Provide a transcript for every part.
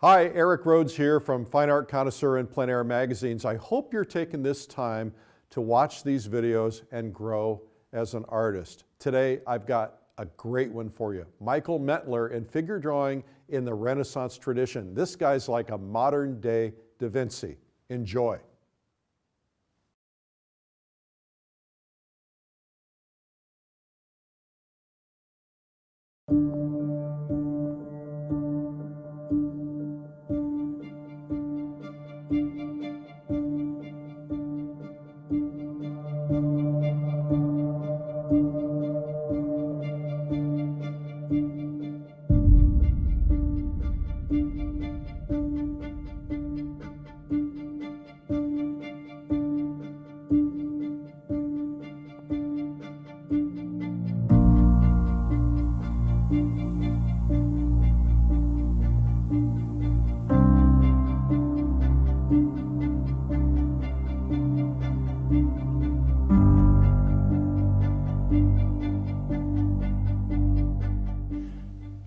Hi, Eric Rhodes here from Fine Art Connoisseur and Plein Air magazines. I hope you're taking this time to watch these videos and grow as an artist. Today, I've got a great one for you. Michael Mentler in figure drawing in the Renaissance tradition. This guy's like a modern day Da Vinci. Enjoy.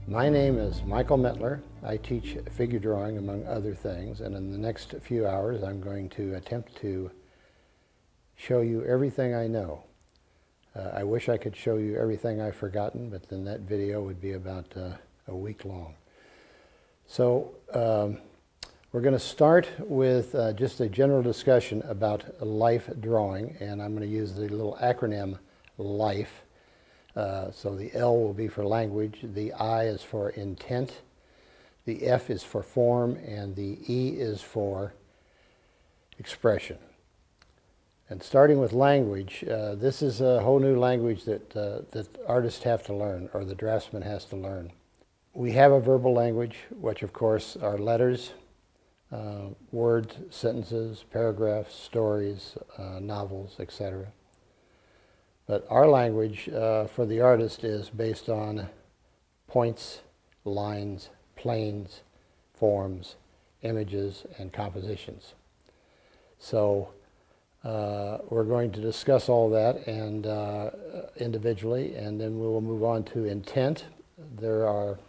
My name is Michael Mentler. I teach figure drawing, among other things, and in the next few hours I'm going to attempt to show you everything I know. I wish I could show you everything I've forgotten, but then that video would be about a week long. So we're going to start with just a general discussion about life drawing, and I'm going to use the little acronym LIFE. So the L will be for language, the I is for intent, the F is for form, and the E is for expression. And starting with language, this is a whole new language that artists have to learn, or the draftsman has to learn. We have a verbal language, which of course are letters, words, sentences, paragraphs, stories, novels, etc. But our language for the artist is based on points, lines, planes, forms, images, and compositions. So we're going to discuss all that and individually, and then we will move on to intent. There are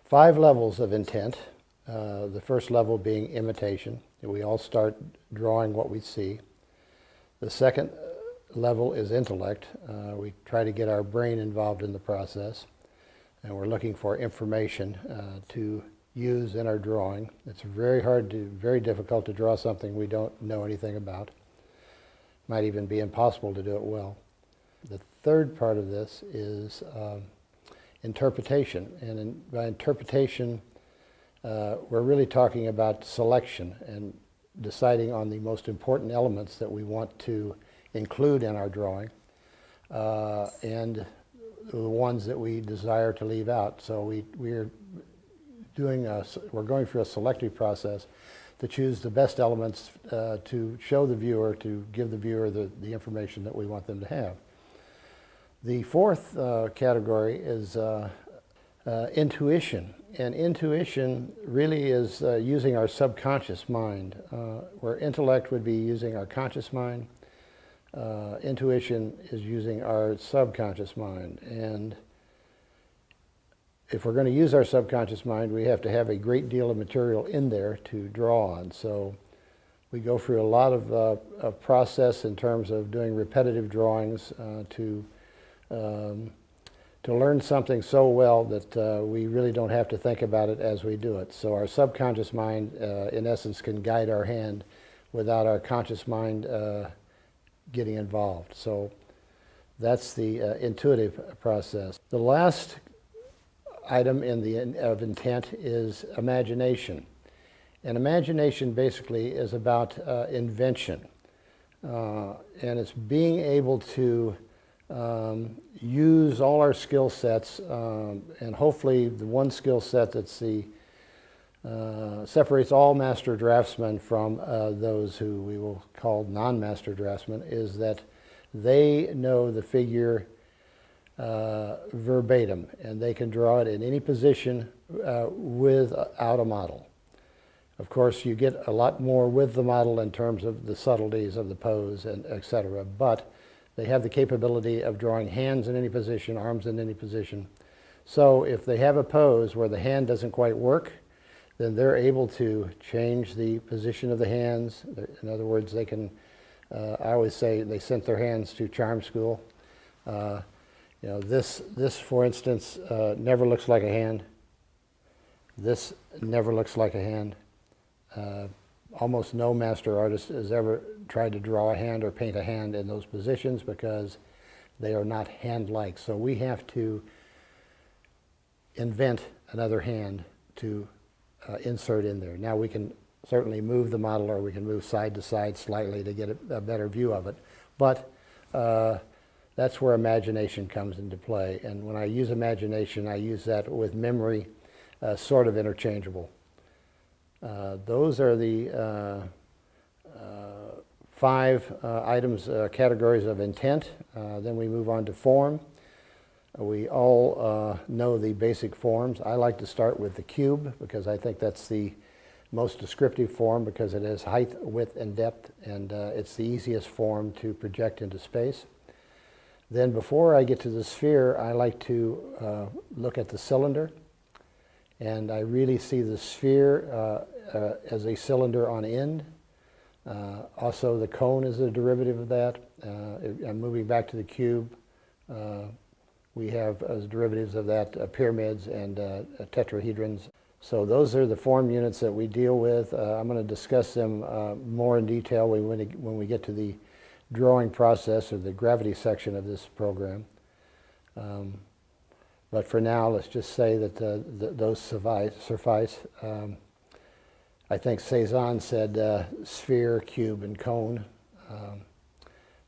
5 levels of intent. The first level being imitation. We all start drawing what we see. The second level is intellect. We try to get our brain involved in the process, and we're looking for information to use in our drawing. It's very difficult to draw something we don't know anything about. Might even be impossible to do it well. The third part of this is interpretation, and by interpretation we're really talking about selection and deciding on the most important elements that we want to include in our drawing, and the ones that we desire to leave out. So we're going through a selective process to choose the best elements to show the viewer, to give the viewer the information that we want them to have. The fourth category is intuition, and intuition really is using our subconscious mind, where intellect would be using our conscious mind. Intuition is using our subconscious mind, and if we're going to use our subconscious mind, we have to have a great deal of material in there to draw on. So we go through a lot of process in terms of doing repetitive drawings to learn something so well that we really don't have to think about it as we do it. So our subconscious mind, in essence, can guide our hand without our conscious mind getting involved. So that's the intuitive process. The last item of intent is imagination. And imagination basically is about invention. And it's being able to use all our skill sets, and hopefully the one skill set that's separates all master draftsmen from those who we will call non-master draftsmen is that they know the figure verbatim, and they can draw it in any position without a model. Of course, you get a lot more with the model in terms of the subtleties of the pose and etc., but they have the capability of drawing hands in any position, arms in any position. So if they have a pose where the hand doesn't quite work, then they're able to change the position of the hands. In other words, they can, I always say they sent their hands to charm school. You know, this for instance, never looks like a hand. This never looks like a hand. Almost no master artist has ever tried to draw a hand or paint a hand in those positions because they are not hand-like. So we have to invent another hand to insert in there. Now we can certainly move the model, or we can move side to side slightly to get a better view of it. But that's where imagination comes into play. And when I use imagination, I use that with memory, sort of interchangeable. Those are the 5 items, categories of intent. Then we move on to form. We all know the basic forms. I like to start with the cube because I think that's the most descriptive form because it has height, width, and depth, and it's the easiest form to project into space. Then before I get to the sphere, I like to look at the cylinder, and I really see the sphere as a cylinder on end. Also the cone is a derivative of that. I'm moving back to the cube. We have as derivatives of that pyramids and tetrahedrons. So those are the form units that we deal with. I'm going to discuss them more in detail when we get to the drawing process or the gravity section of this program. But for now, let's just say that those suffice. I think Cezanne said sphere, cube, and cone,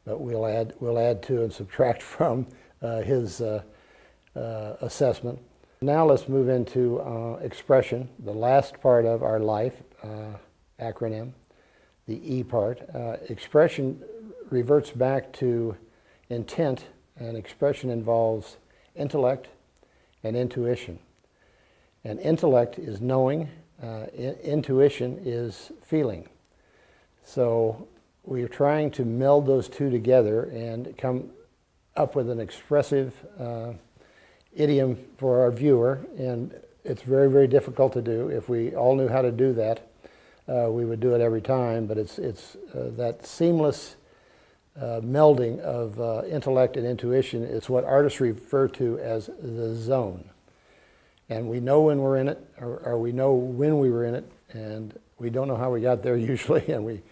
but we'll add to and subtract from his assessment. Now let's move into expression, the last part of our life acronym, the E part. Expression reverts back to intent, and expression involves intellect and intuition. And intellect is knowing, intuition is feeling. So we're trying to meld those two together and come up with an expressive idiom for our viewer, and it's very, very difficult to do. If we all knew how to do that, we would do it every time, but it's that seamless melding of intellect and intuition is what artists refer to as the zone. And we know when we're in it, or we know when we were in it, and we don't know how we got there usually, and we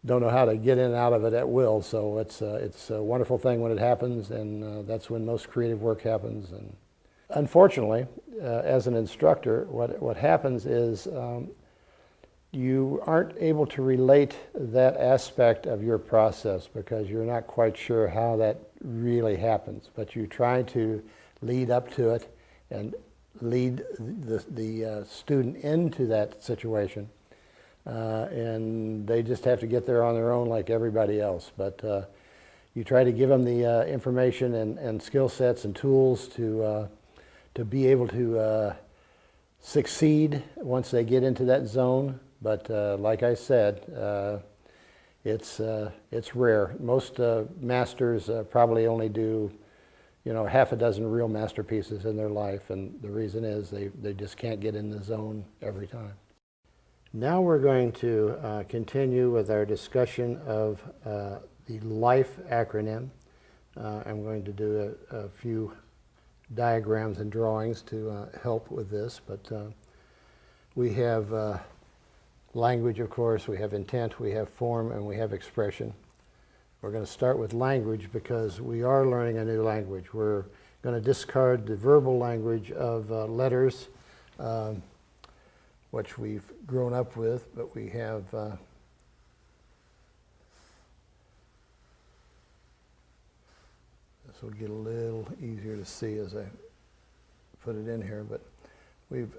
don't know how to get in and out of it at will. So it's a wonderful thing when it happens, and that's when most creative work happens. And unfortunately, as an instructor, what happens is you aren't able to relate that aspect of your process because you're not quite sure how that really happens. But you try to lead up to it and lead the student into that situation. And they just have to get there on their own like everybody else. But you try to give them the information and skill sets and tools to be able to succeed once they get into that zone. But like I said, it's rare. Most masters probably only do, half a dozen real masterpieces in their life, and the reason is they just can't get in the zone every time. Now we're going to continue with our discussion of the LIFE acronym. I'm going to do a few diagrams and drawings to help with this, but we have language, of course, we have intent, we have form, and we have expression. We're going to start with language because we are learning a new language. We're going to discard the verbal language of letters, which we've grown up with, but we have This will get a little easier to see as I put it in here, but we've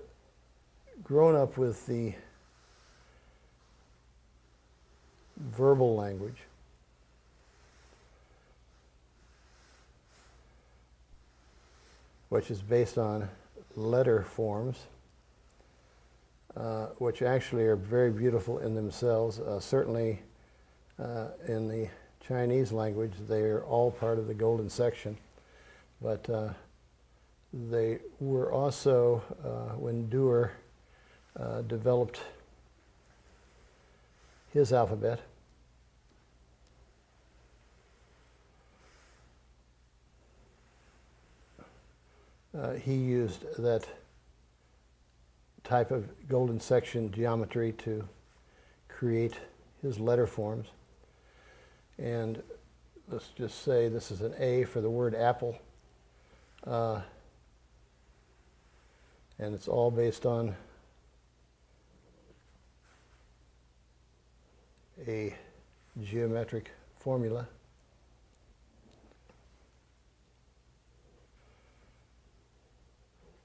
grown up with the verbal language, which is based on letter forms, which actually are very beautiful in themselves. Certainly in the Chinese language, they are all part of the golden section, but they were also, when Duer developed his alphabet, he used that type of golden section geometry to create his letter forms. And let's just say this is an A for the word apple. And it's all based on a geometric formula.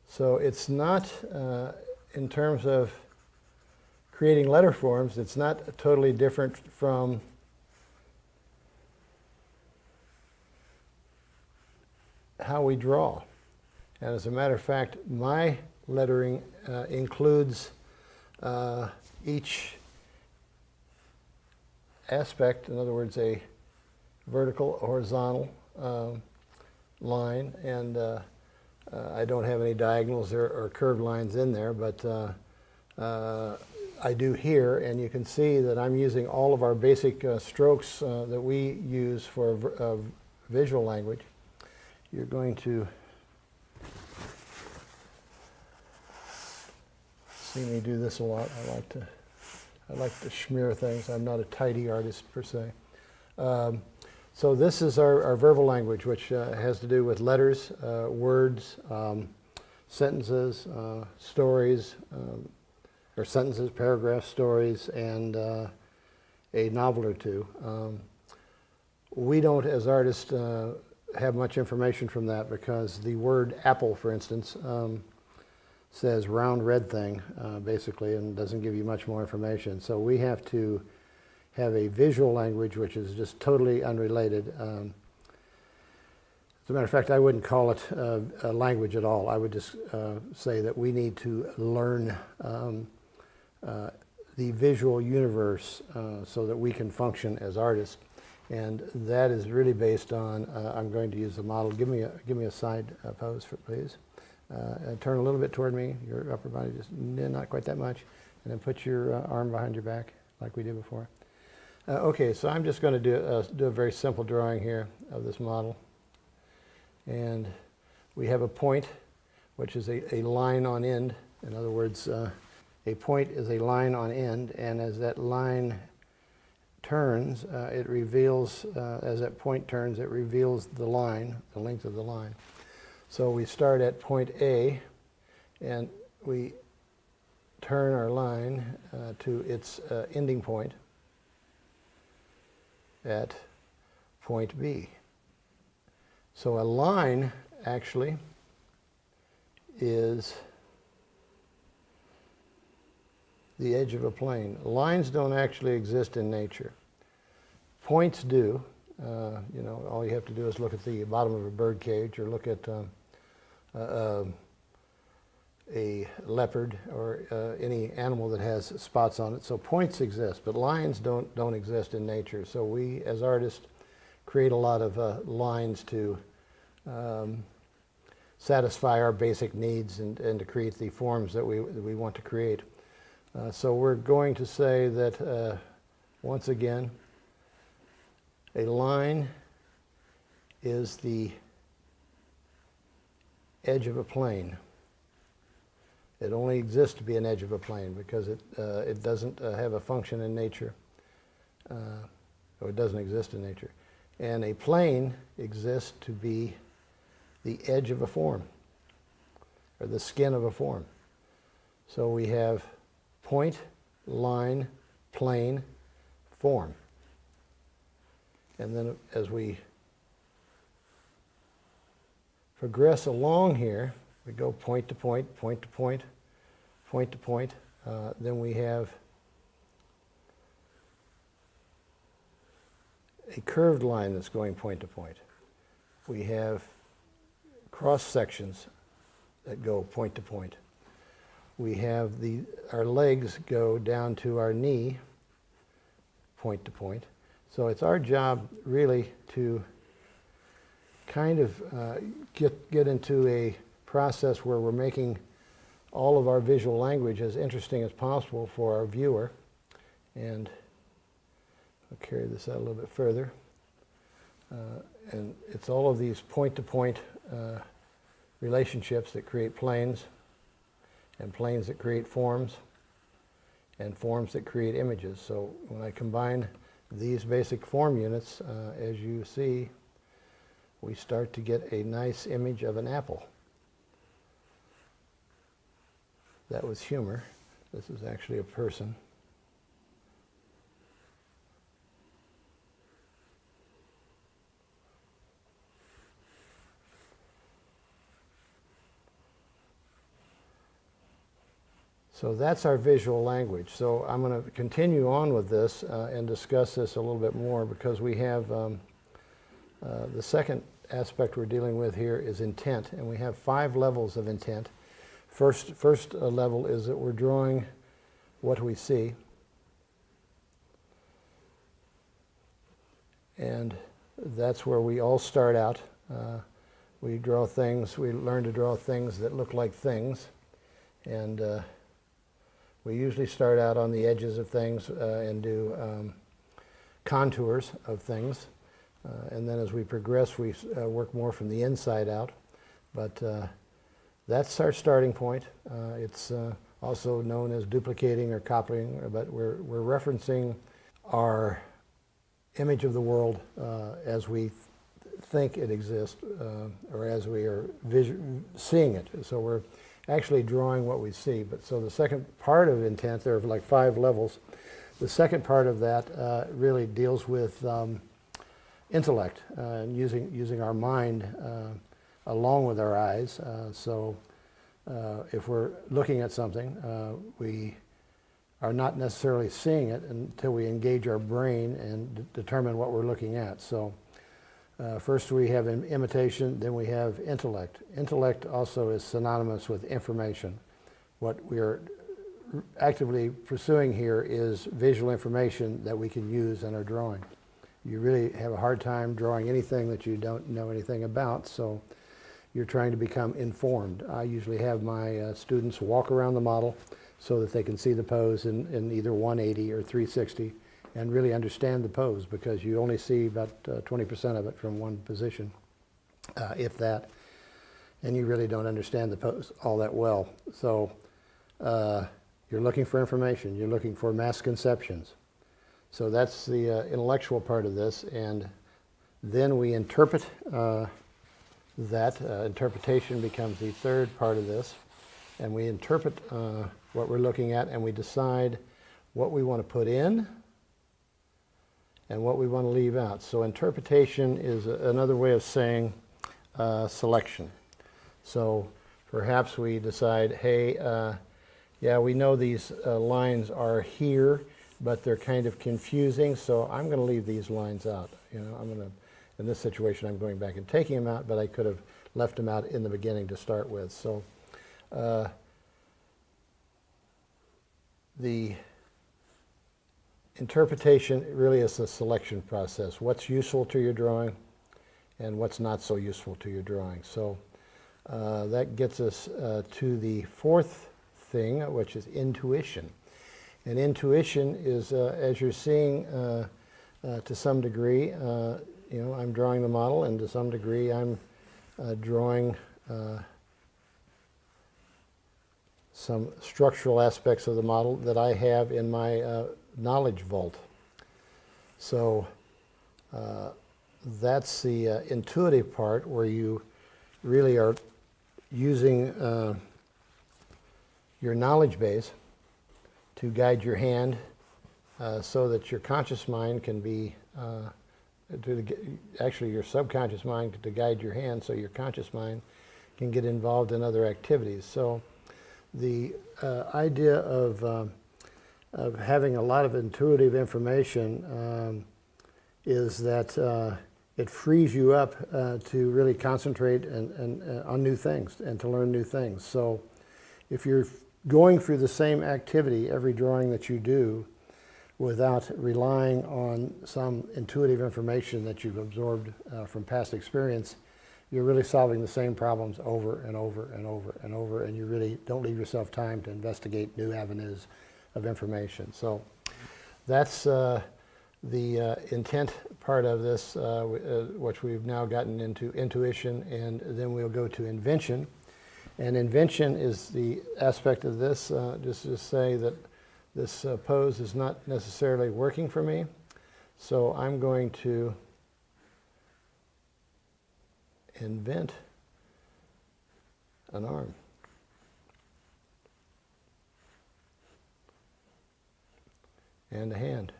So it's not, in terms of creating letter forms, it's not totally different from how we draw. And as a matter of fact, my lettering includes each aspect, in other words, a vertical, horizontal line, and I don't have any diagonals or curved lines in there, but I do here, and you can see that I'm using all of our basic strokes that we use for visual language. You're going to see me do this a lot. I like to smear things. I'm not a tidy artist per se. So this is our verbal language, which has to do with letters, words, sentences, stories, or sentences, paragraphs, stories, and a novel or two. We don't, as artists, have much information from that because the word apple, for instance, says round red thing, basically, and doesn't give you much more information. So we have to have a visual language which is just totally unrelated. As a matter of fact, I wouldn't call it a language at all. I would just say that we need to learn the visual universe so that we can function as artists. And that is really based on, I'm going to use the model. Give me a side pose, please. Turn a little bit toward me, your upper body, just not quite that much. And then put your arm behind your back like we did before. Okay, so I'm just going to do a very simple drawing here of this model. And we have a point, which is a line on end. In other words, a point is a line on end, and as that line turns, it reveals, as that point turns, it reveals the line, the length of the line. So we start at point A, and we turn our line to its ending point at point B. So a line actually is the edge of a plane. Lines don't actually exist in nature. Points do. You know, all you have to do is look at the bottom of a bird cage or look at a leopard or any animal that has spots on it. So points exist, but lines don't exist in nature. So we, as artists, create a lot of lines to satisfy our basic needs and to create the forms that we want to create. So we're going to say that, once again, a line is the edge of a plane. It only exists to be an edge of a plane because it doesn't have a function in nature, or it doesn't exist in nature. And a plane exists to be the edge of a form, or the skin of a form. So we have point, line, plane, form. And then as we progress along here, we go point to point, point to point, point to point. Then we have a curved line that's going point to point. We have cross sections that go point to point. We have our legs go down to our knee, point to point. So it's our job really to kind of get into a process where we're making all of our visual language as interesting as possible for our viewer. And I'll carry this out a little bit further. And it's all of these point-to-point relationships that create planes, and planes that create forms, and forms that create images. So when I combine these basic form units, as you see, we start to get a nice image of an apple. That was humor. This is actually a person. So that's our visual language. So I'm going to continue on with this and discuss this a little bit more, because we have the second aspect we're dealing with here is intent, and we have 5 levels of intent. First level is that we're drawing what we see, and that's where we all start out. We draw things, we learn to draw things that look like things, and we usually start out on the edges of things and do contours of things. And then as we progress, we work more from the inside out. But that's our starting point. It's also known as duplicating or copying, but we're referencing our image of the world as we think it exists, or as we are seeing it. So we're actually drawing what we see. But so the second part of intent, there are like 5 levels. The second part of that really deals with intellect, and using our mind along with our eyes. So if we're looking at something, we are not necessarily seeing it until we engage our brain and determine what we're looking at. So first we have imitation, then we have intellect. Intellect also is synonymous with information. What we're actively pursuing here is visual information that we can use in our drawing. You really have a hard time drawing anything that you don't know anything about, so you're trying to become informed. I usually have my students walk around the model so that they can see the pose in either 180 or 360 and really understand the pose, because you only see about 20% of it from one position, if that, and you really don't understand the pose all that well. So you're looking for information, you're looking for mass conceptions. So that's the intellectual part of this, and then we interpret that. Interpretation becomes the third part of this, and we interpret what we're looking at, and we decide what we want to put in and what we want to leave out. So interpretation is another way of saying selection. So perhaps we decide, hey, yeah, we know these lines are here, but they're kind of confusing, so I'm going to leave these lines out. You know, I'm going to, in this situation, I'm going back and taking them out, but I could have left them out in the beginning to start with. So the interpretation really is a selection process. What's useful to your drawing and what's not so useful to your drawing. So that gets us to the fourth thing, which is intuition. And intuition is, as you're seeing to some degree, you know, I'm drawing the model, and to some degree I'm drawing some structural aspects of the model that I have in my knowledge vault. So that's the intuitive part, where you really are using your knowledge base to guide your hand so that your conscious mind can be actually your subconscious mind to guide your hand, so your conscious mind can get involved in other activities. So the idea of having a lot of intuitive information is that it frees you up to really concentrate on new things and to learn new things. So if you're going through the same activity every drawing that you do without relying on some intuitive information that you've absorbed from past experience, you're really solving the same problems over and over and over and over, and you really don't leave yourself time to investigate new avenues of information. So that's the intent part of this, which we've now gotten into intuition, and then we'll go to invention. And invention is the aspect of this, just to say that this pose is not necessarily working for me. So I'm going to invent an arm. And a hand.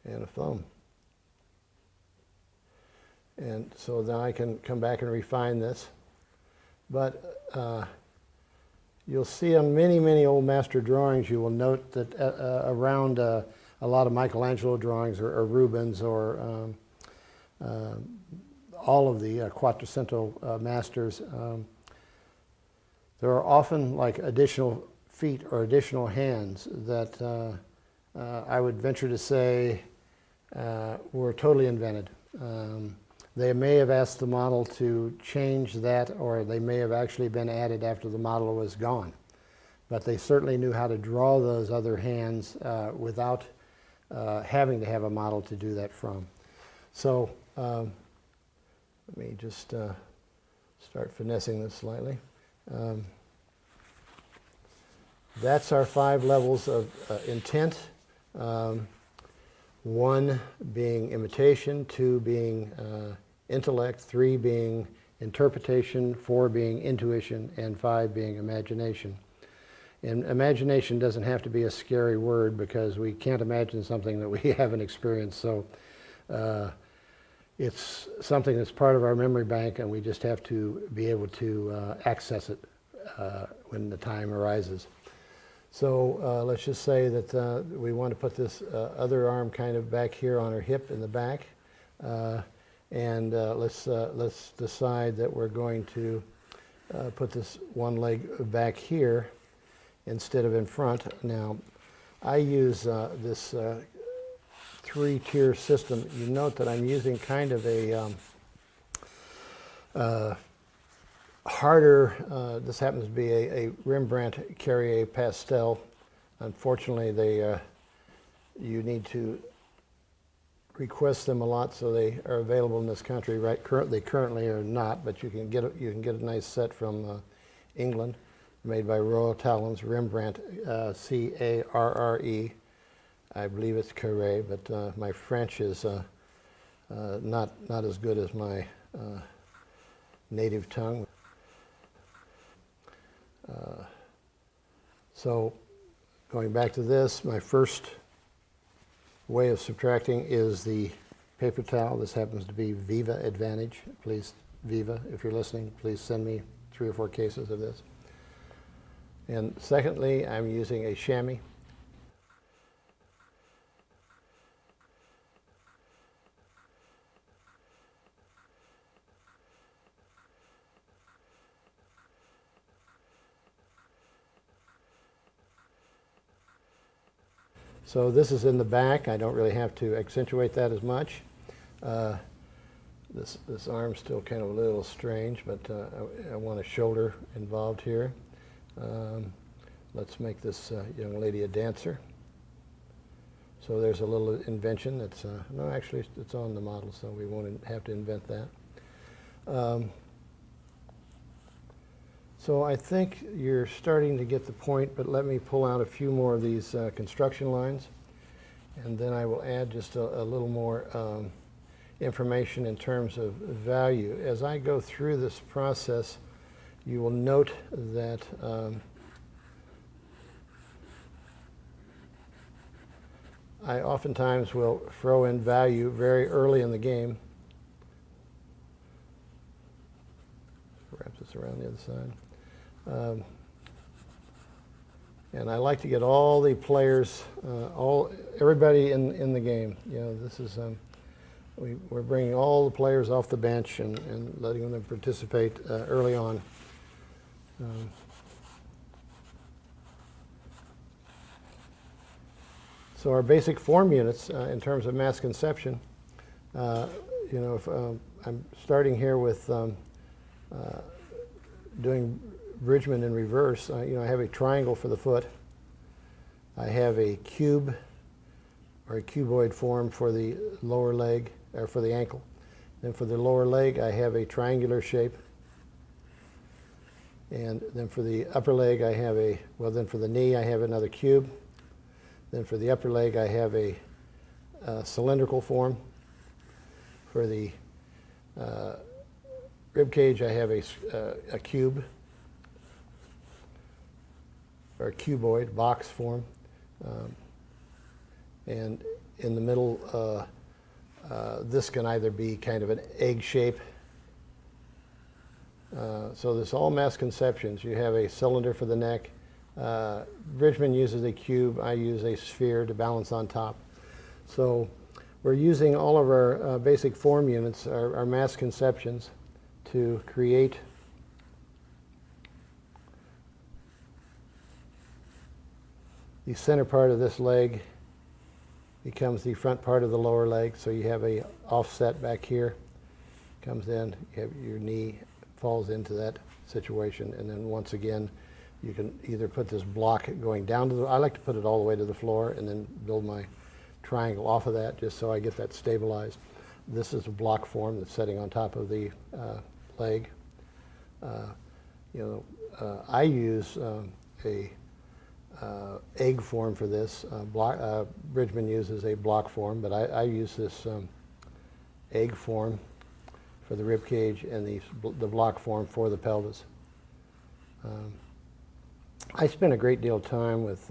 And a thumb. And so then I can come back and refine this. But you'll see on many, many old master drawings, you will note that around a lot of Michelangelo drawings or Rubens or all of the Quattrocento masters, there are often like additional feet or additional hands that I would venture to say were totally invented. They may have asked the model to change that, or they may have actually been added after the model was gone. But they certainly knew how to draw those other hands without having to have a model to do that from. So let me just start finessing this slightly. That's our 5 levels of intent. 1 being imitation, 2 being intellect, 3 being interpretation, 4 being intuition, and 5 being imagination. And imagination doesn't have to be a scary word, because we can't imagine something that we haven't experienced. So it's something that's part of our memory bank, and we just have to be able to access it when the time arises. So let's just say that we want to put this other arm kind of back here on her hip in the back, and let's decide that we're going to put this one leg back here instead of in front. Now, I use this 3-tier system. You note that I'm using kind of a harder, this happens to be a Rembrandt Carrier pastel. Unfortunately, you need to request them a lot, so they are available in this country. Right, they currently are not, but you can get a nice set from England, made by Royal Talons, Rembrandt, C-A-R-R-E. I believe it's Carré, but my French is not as good as my native tongue. So going back to this, my first way of subtracting is the paper towel. This happens to be Viva Advantage. Please, Viva, if you're listening, please send me 3 or 4 cases of this. And secondly, I'm using a chamois. So this is in the back. I don't really have to accentuate that as much. This arm's still kind of a little strange, but I want a shoulder involved here. Let's make this young lady a dancer. So there's a little invention that's, no, actually it's on the model, so we won't have to invent that. So I think you're starting to get the point, but let me pull out a few more of these construction lines, and then I will add just a little more information in terms of value. As I go through this process, you will note that I oftentimes will throw in value very early in the game. Wrap this around the other side. And I like to get all the players, everybody in the game. You know, this is we're bringing all the players off the bench and letting them participate early on. So our basic form units in terms of mass conception, you know, if I'm starting here with doing Bridgman in reverse, you know, I have a triangle for the foot. I have a cube or a cuboid form for the lower leg, or for the ankle. Then for the lower leg, I have a triangular shape. And then for the upper leg, I have a, well, then for the knee, I have another cube. Then for the upper leg, I have a cylindrical form. For the rib cage, I have a cube, or a cuboid, box form. And in the middle, this can either be kind of an egg shape. So this all mass conceptions. You have a cylinder for the neck. Bridgman uses a cube. I use a sphere to balance on top. So we're using all of our basic form units, our mass conceptions, to create the center part of this leg becomes the front part of the lower leg. So you have a offset back here, comes in, you have your knee falls into that situation, and then once again you can either put this block going down to the, I like to put it all the way to the floor and then build my triangle off of that just so I get that stabilized. This is a block form that's setting on top of the leg. You know, I use a egg form for this. Bridgman uses a block form, but I use this egg form for the rib cage and the block form for the pelvis. I spent a great deal of time with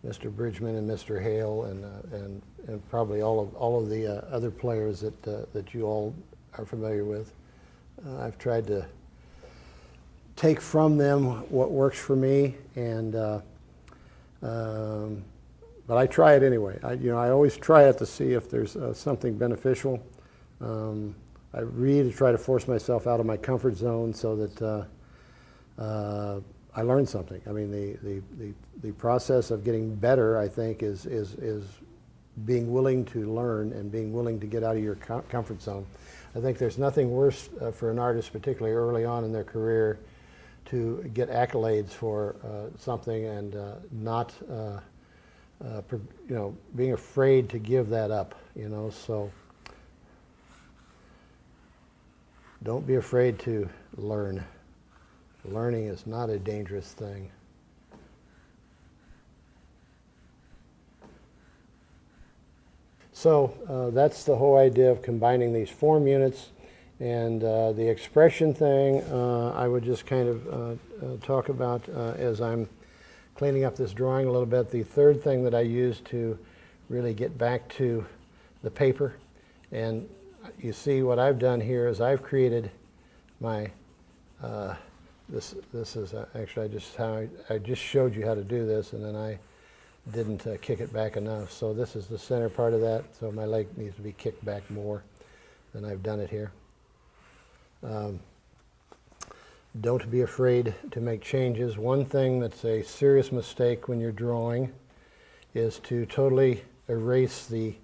Mr. Bridgman and Mr. Hale and probably all of the other players that you all are familiar with. I've tried to take from them what works for me, and but I try it anyway. I always try it to see if there's something beneficial. I really try to force myself out of my comfort zone so that I learn something. I mean, the process of getting better, I think, is being willing to learn and being willing to get out of your comfort zone. I think there's nothing worse for an artist, particularly early on in their career, to get accolades for something and not, being afraid to give that up. So don't be afraid to learn. Learning is not a dangerous thing. So that's the whole idea of combining these form units. And the expression thing, I would just kind of talk about as I'm cleaning up this drawing a little bit. The third thing that I use to really get back to the paper, and you see what I've done here is I've created my, this is actually I just showed you how to do this, and then I didn't kick it back enough. So this is the center part of that, so my leg needs to be kicked back more than I've done it here. Don't be afraid to make changes. One thing that's a serious mistake when you're drawing is to totally erase the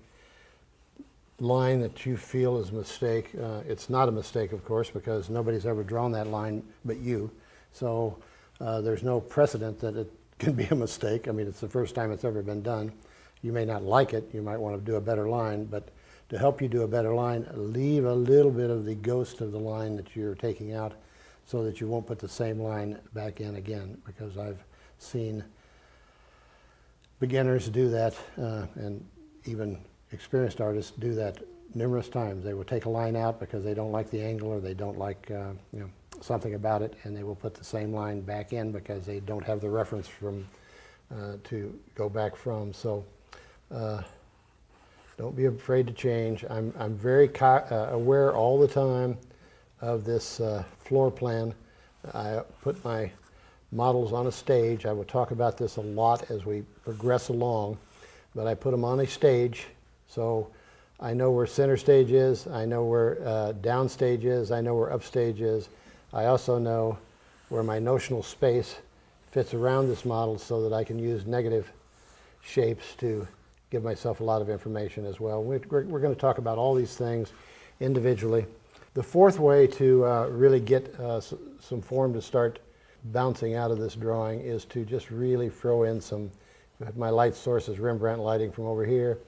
line that you feel is a mistake. It's not a mistake, of course, because nobody's ever drawn that line but you. So there's no precedent that it can be a mistake. I mean, it's the first time it's ever been done. You may not like it. You might want to do a better line, but to help you do a better line, leave a little bit of the ghost of the line that you're taking out so that you won't put the same line back in again, because I've seen beginners do that and even experienced artists do that numerous times. They will take a line out because they don't like the angle or they don't like something about it, and they will put the same line back in because they don't have the reference from to go back from. So Don't be afraid to change. I'm very aware all the time of this floor plan. I put my models on a stage. I will talk about this a lot as we progress along, but I put them on a stage, so I know where center stage is, I know where down stage is, I know where upstage is. I also know where my notional space fits around this model so that I can use negative shapes to give myself a lot of information as well. We're going to talk about all these things individually. The fourth way to really get some form to start bouncing out of this drawing is to just really throw in some, if my light source is Rembrandt lighting from over here,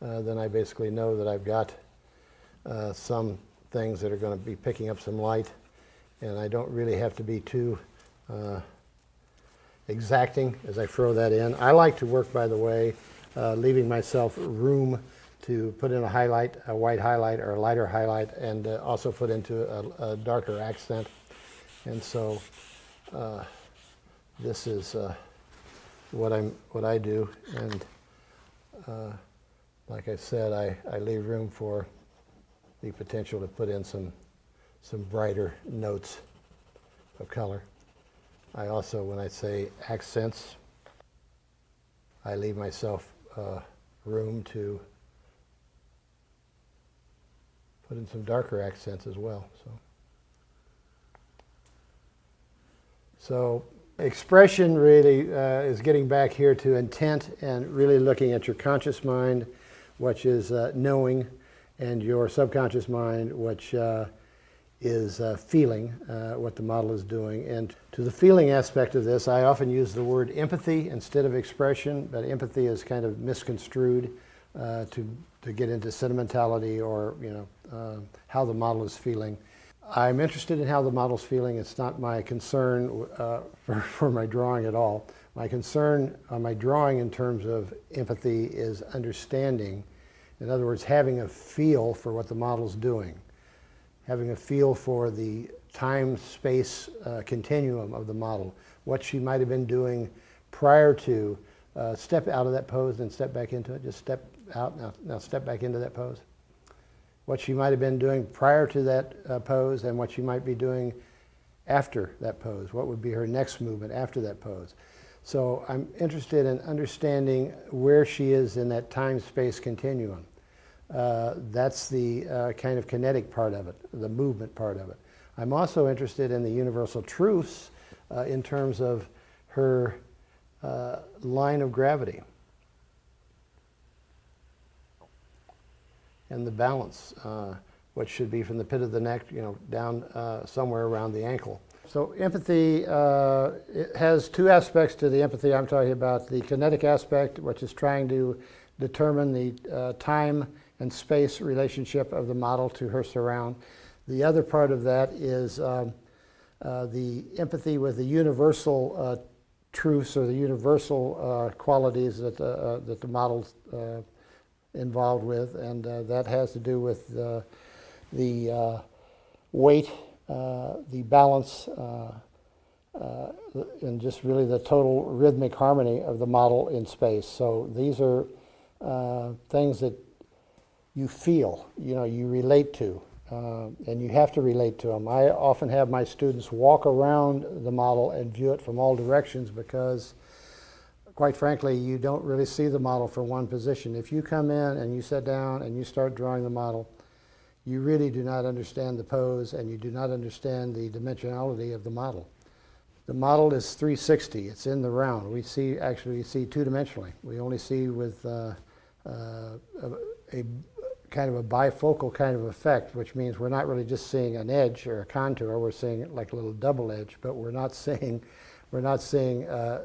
then I basically know that I've got some things that are going to be picking up some light, and I don't really have to be too exacting as I throw that in. I like to work, by the way, leaving myself room to put in a highlight, a white highlight or a lighter highlight, and also put into a darker accent. And so this is what I do, and like I said, I leave room for the potential to put in some brighter notes of color. I also, when I say accents, I leave myself room to put in some darker accents as well. So expression really is getting back here to intent and really looking at your conscious mind, which is knowing, and your subconscious mind, which is feeling what the model is doing. And to the feeling aspect of this, I often use the word empathy instead of expression, but empathy is kind of misconstrued to get into sentimentality or how the model is feeling. I'm interested in how the model's feeling. It's not my concern for my drawing at all. My concern on my drawing in terms of empathy is understanding. In other words, having a feel for what the model's doing. Having a feel for the time-space continuum of the model, what she might have been doing prior to, step out of that pose and step back into it, just step out, now step back into that pose. What she might have been doing prior to that pose and what she might be doing after that pose. What would be her next movement after that pose? So I'm interested in understanding where she is in that time-space continuum. That's the kind of kinetic part of it, the movement part of it. I'm also interested in the universal truths in terms of her line of gravity and the balance, what should be from the pit of the neck, down somewhere around the ankle. So empathy it has two aspects to the empathy I'm talking about. The kinetic aspect, which is trying to determine the time and space relationship of the model to her surround. The other part of that is the empathy with the universal truths or the universal qualities that the model's involved with, and that has to do with the weight, the balance, and just really the total rhythmic harmony of the model in space. So these are things that you feel, you relate to, and you have to relate to them. I often have my students walk around the model and view it from all directions because, quite frankly, you don't really see the model from one position. If you come in and you sit down and you start drawing the model, you really do not understand the pose and you do not understand the dimensionality of the model. The model is 360. It's in the round. We see two-dimensionally. We only see with a kind of a bifocal kind of effect, which means we're not really just seeing an edge or a contour. We're seeing it like a little double edge, but we're not seeing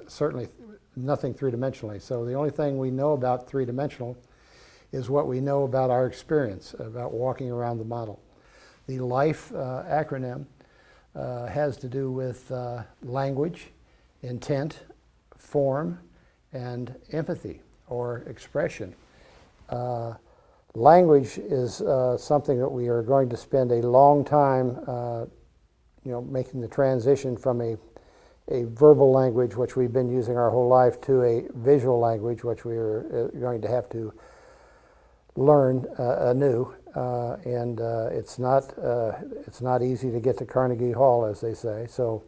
certainly nothing three-dimensionally. So the only thing we know about three-dimensional is what we know about our experience, about walking around the model. The LIFE acronym has to do with language, intent, form, and empathy or expression. Language is something that we are going to spend a long time making the transition from a a verbal language, which we've been using our whole life, to a visual language, which we are going to have to learn anew. It's not easy to get to Carnegie Hall, as they say. So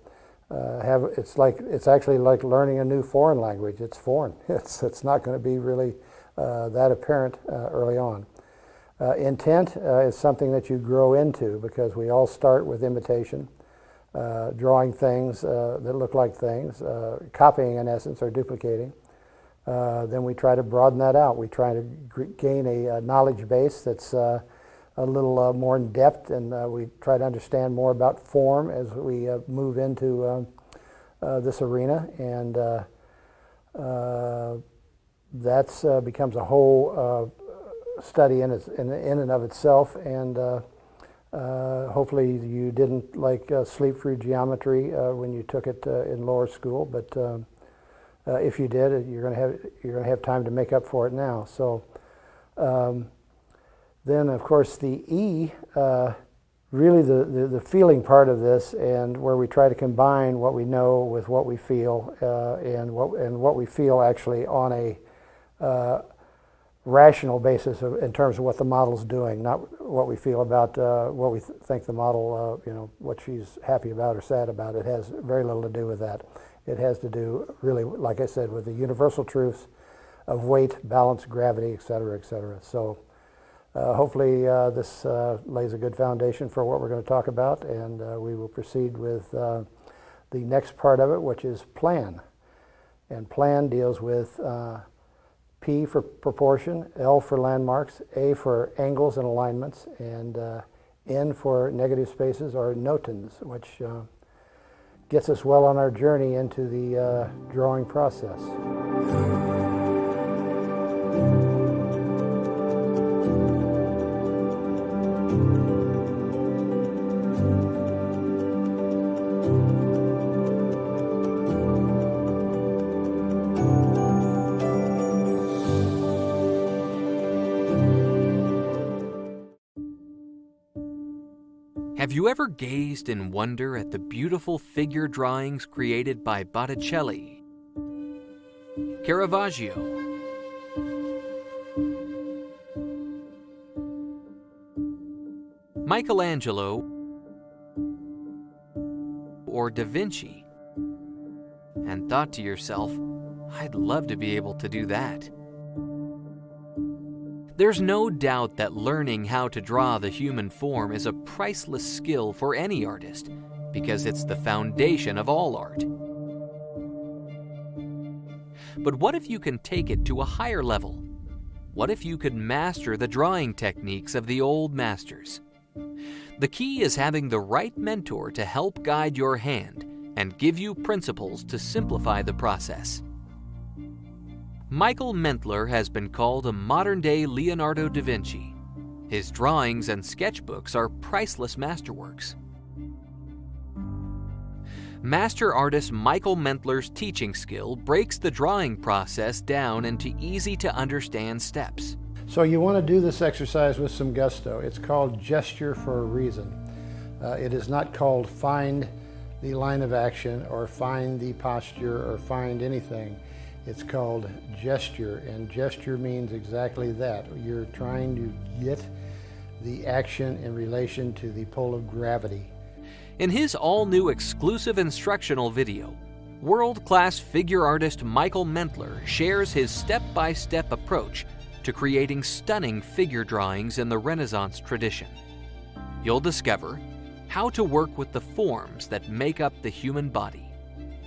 it's actually like learning a new foreign language. It's foreign. It's not going to be really that apparent early on. Intent is something that you grow into, because we all start with imitation, drawing things that look like things, copying in essence, or duplicating. Then we try to broaden that out. We try to gain a knowledge base that's a little more in depth, and we try to understand more about form as we move into this arena, and that becomes a whole study in and of itself. And hopefully you didn't sleep through geometry when you took it in lower school, but if you did, you're going to have time to make up for it now. So then, of course, the E, really the feeling part of this, and where we try to combine what we know with what we feel, and what we feel actually on a rational basis in terms of what the model's doing, not what we feel about what we think the model, what she's happy about or sad about. It has very little to do with that. It has to do, really, like I said, with the universal truths of weight, balance, gravity, et cetera, et cetera. So hopefully this lays a good foundation for what we're going to talk about, and we will proceed with the next part of it, which is plan. And plan deals with P for proportion, L for landmarks, A for angles and alignments, and N for negative spaces, or notons, which gets us well on our journey into the drawing process. Have you ever gazed in wonder at the beautiful figure drawings created by Botticelli, Caravaggio, Michelangelo, or Da Vinci, and thought to yourself, I'd love to be able to do that? There's no doubt that learning how to draw the human form is a priceless skill for any artist, because it's the foundation of all art. But what if you can take it to a higher level? What if you could master the drawing techniques of the old masters? The key is having the right mentor to help guide your hand and give you principles to simplify the process. Michael Mentler has been called a modern-day Leonardo da Vinci. His drawings and sketchbooks are priceless masterworks. Master artist Michael Mentler's teaching skill breaks the drawing process down into easy-to-understand steps. So you want to do this exercise with some gusto. It's called gesture for a reason. It is not called find the line of action, or find the posture, or find anything. It's called gesture, and gesture means exactly that. You're trying to get the action in relation to the pull of gravity. In his all-new exclusive instructional video, world-class figure artist Michael Mentler shares his step-by-step approach to creating stunning figure drawings in the Renaissance tradition. You'll discover how to work with the forms that make up the human body,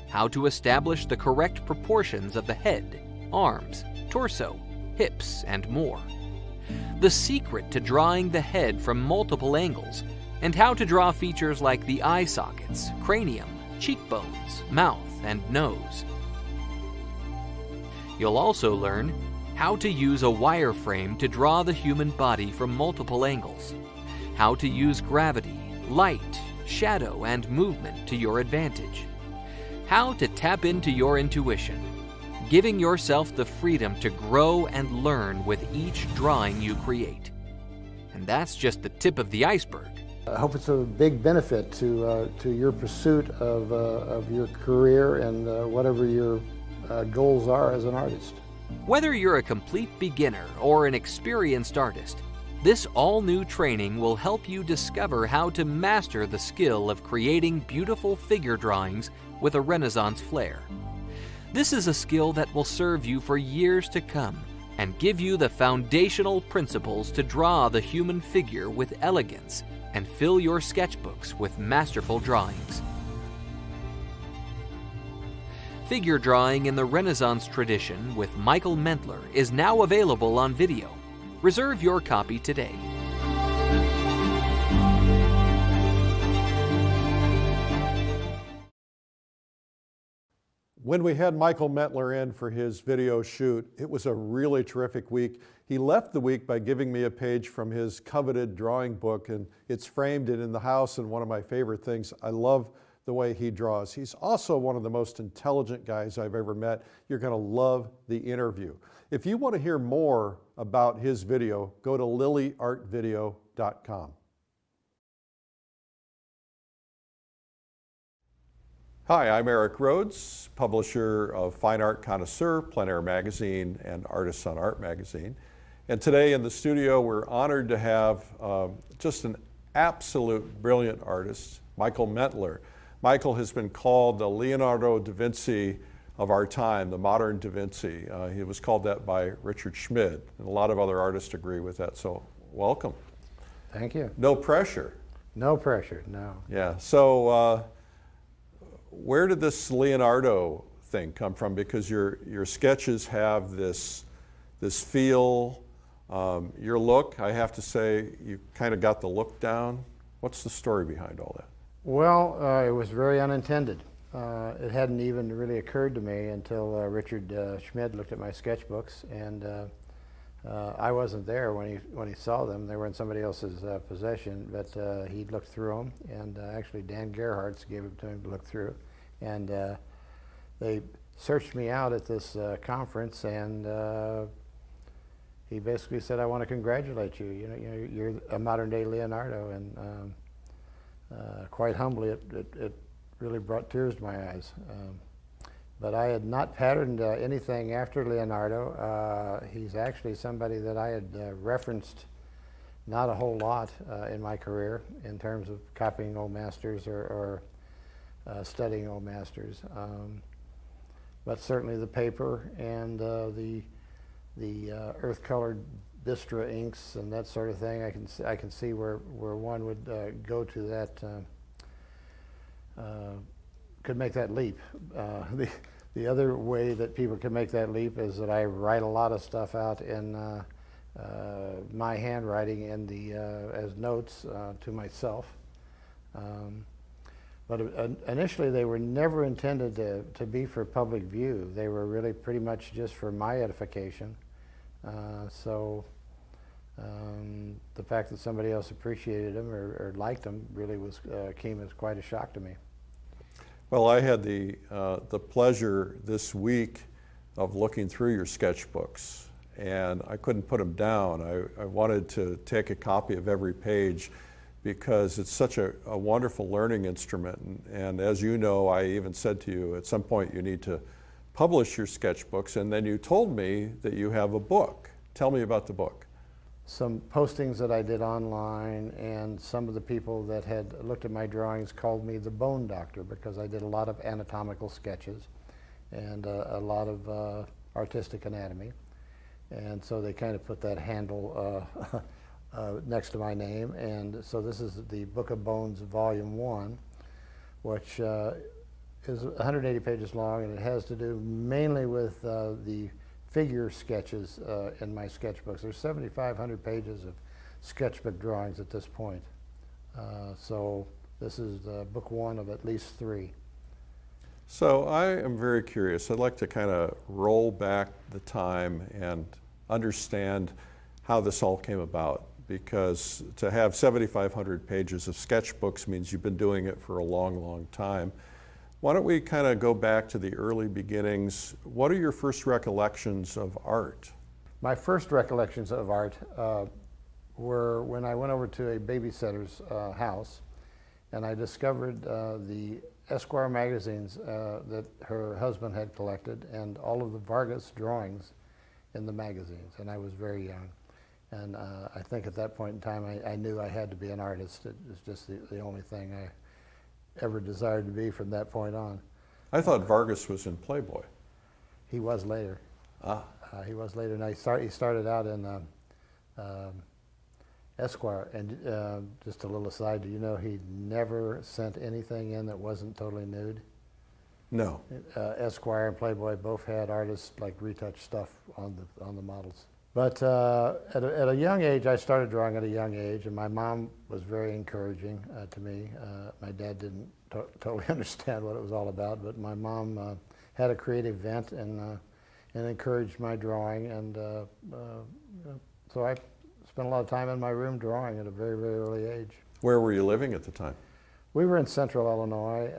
how to establish the correct proportions of the head, arms, torso, hips, and more, the secret to drawing the head from multiple angles, and how to draw features like the eye sockets, cranium, cheekbones, mouth, and nose. You'll also learn how to use a wireframe to draw the human body from multiple angles, how to use gravity, light, shadow, and movement to your advantage, how to tap into your intuition, giving yourself the freedom to grow and learn with each drawing you create. And that's just the tip of the iceberg. I hope it's a big benefit to your pursuit of your career and whatever your goals are as an artist. Whether you're a complete beginner or an experienced artist, this all-new training will help you discover how to master the skill of creating beautiful figure drawings with a Renaissance flair. This is a skill that will serve you for years to come and give you the foundational principles to draw the human figure with elegance and fill your sketchbooks with masterful drawings. Figure drawing in the Renaissance tradition with Michael Mentler is now available on video. Reserve your copy today. When we had Michael Mentler in for his video shoot, it was a really terrific week. He left the week by giving me a page from his coveted drawing book, and it's framed in the house, and one of my favorite things. I love the way he draws. He's also one of the most intelligent guys I've ever met. You're going to love the interview. If you want to hear more about his video, go to lilyartvideo.com. Hi, I'm Eric Rhodes, publisher of Fine Art Connoisseur, Plein Air Magazine, and Artists on Art Magazine. And today in the studio, we're honored to have just an absolute brilliant artist, Michael Mentler. Michael has been called the Leonardo da Vinci of our time, the modern da Vinci. He was called that by Richard Schmid, and a lot of other artists agree with that, so welcome. Thank you. No pressure. No pressure, no. Yeah, so where did this Leonardo thing come from? Because your sketches have this feel, your look, I have to say, you kind of got the look down. What's the story behind all that? Well, it was very unintended. It hadn't even really occurred to me until Richard Schmid looked at my sketchbooks, and I wasn't there when he saw them. They were in somebody else's possession, but he looked through them, and actually Dan Gerhardt's gave them to him to look through. And they searched me out at this conference, and he basically said, "I want to congratulate you. You know, you're a modern-day Leonardo." And quite humbly, it really brought tears to my eyes. But I had not patterned anything after Leonardo. He's actually somebody that I had referenced not a whole lot in my career in terms of copying old masters or studying old masters. But certainly the paper and the earth-colored Bistra inks and that sort of thing, I can see where one would go to that, could make that leap. The other way that people can make that leap is that I write a lot of stuff out in my handwriting in as notes to myself. But initially they were never intended to be for public view. They were really pretty much just for my edification. The fact that somebody else appreciated them or liked them really came as quite a shock to me. Well, I had the pleasure this week of looking through your sketchbooks, and I couldn't put them down. I wanted to take a copy of every page because it's such a wonderful learning instrument. And as you know, I even said to you, at some point you need to publish your sketchbooks, and then you told me that you have a book. Tell me about the book. Some postings that I did online, and some of the people that had looked at my drawings called me the bone doctor because I did a lot of anatomical sketches and a lot of artistic anatomy. And so they kind of put that handle next to my name. And so this is the Book of Bones Volume 1, which is 180 pages long, and it has to do mainly with the figure sketches in my sketchbooks. There's 7,500 pages of sketchbook drawings at this point. So this is book 1 of at least 3. So I am very curious. I'd like to kind of roll back the time and understand how this all came about, because to have 7,500 pages of sketchbooks means you've been doing it for a long, long time. Why don't we kind of go back to the early beginnings? What are your first recollections of art? My first recollections of art were when I went over to a babysitter's house, and I discovered the Esquire magazines that her husband had collected, and all of the Vargas drawings in the magazines, and I was very young. And I think at that point in time I knew I had to be an artist. It was just the only thing I ever desired to be from that point on. I thought Vargas was in Playboy. He was later. Ah. He was later. And he started out in Esquire. And just a little aside, do you know he never sent anything in that wasn't totally nude? No. Esquire and Playboy both had artists like retouch stuff on the models. But at a young age, I started drawing at a young age, and my mom was very encouraging to me. My dad didn't totally understand what it was all about, but my mom had a creative vent and encouraged my drawing, and so I spent a lot of time in my room drawing at a very, very early age. Where were you living at the time? We were in central Illinois,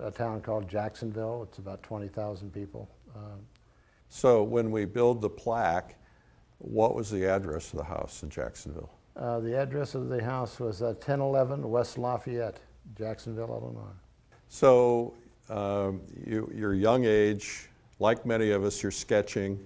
a town called Jacksonville. It's about 20,000 people. So when we build the plaque, what was the address of the house in Jacksonville? The address of the house was 1011 West Lafayette, Jacksonville, Illinois. So your young age, like many of us, you're sketching,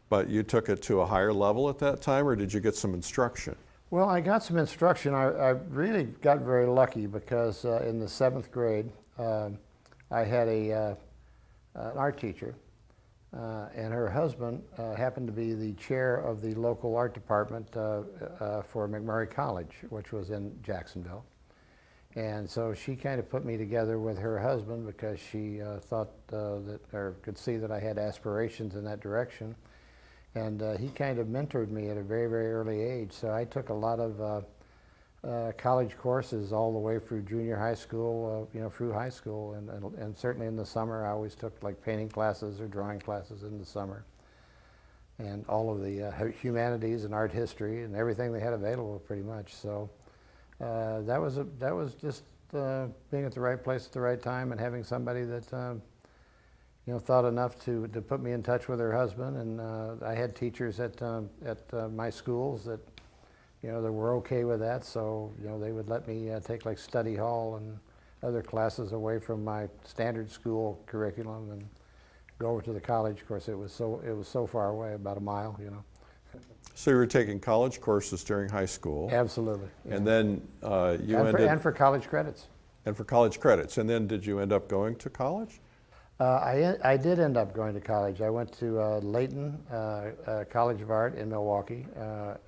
but you took it to a higher level at that time, or did you get some instruction? Well, I got some instruction. I really got very lucky because in the 7th grade, I had an art teacher, and her husband happened to be the chair of the local art department for McMurray College, which was in Jacksonville. And so she kind of put me together with her husband because she thought or could see that I had aspirations in that direction. And he kind of mentored me at a very, very early age. So I took a lot of college courses all the way through junior high school, through high school. And certainly in the summer, I always took like painting classes or drawing classes in the summer. And all of the humanities and art history and everything they had available pretty much. So that was just being at the right place at the right time and having somebody that thought enough to put me in touch with her husband. And I had teachers at my schools that that were okay with that. So they would let me take like study hall and other classes away from my standard school curriculum and go over to the college. Of course, it was so far away, about a mile. So you were taking college courses during high school. Absolutely. Yeah. And then and for college credits. And for college credits. And then did you end up going to college? I did end up going to college. I went to Layton College of Art in Milwaukee.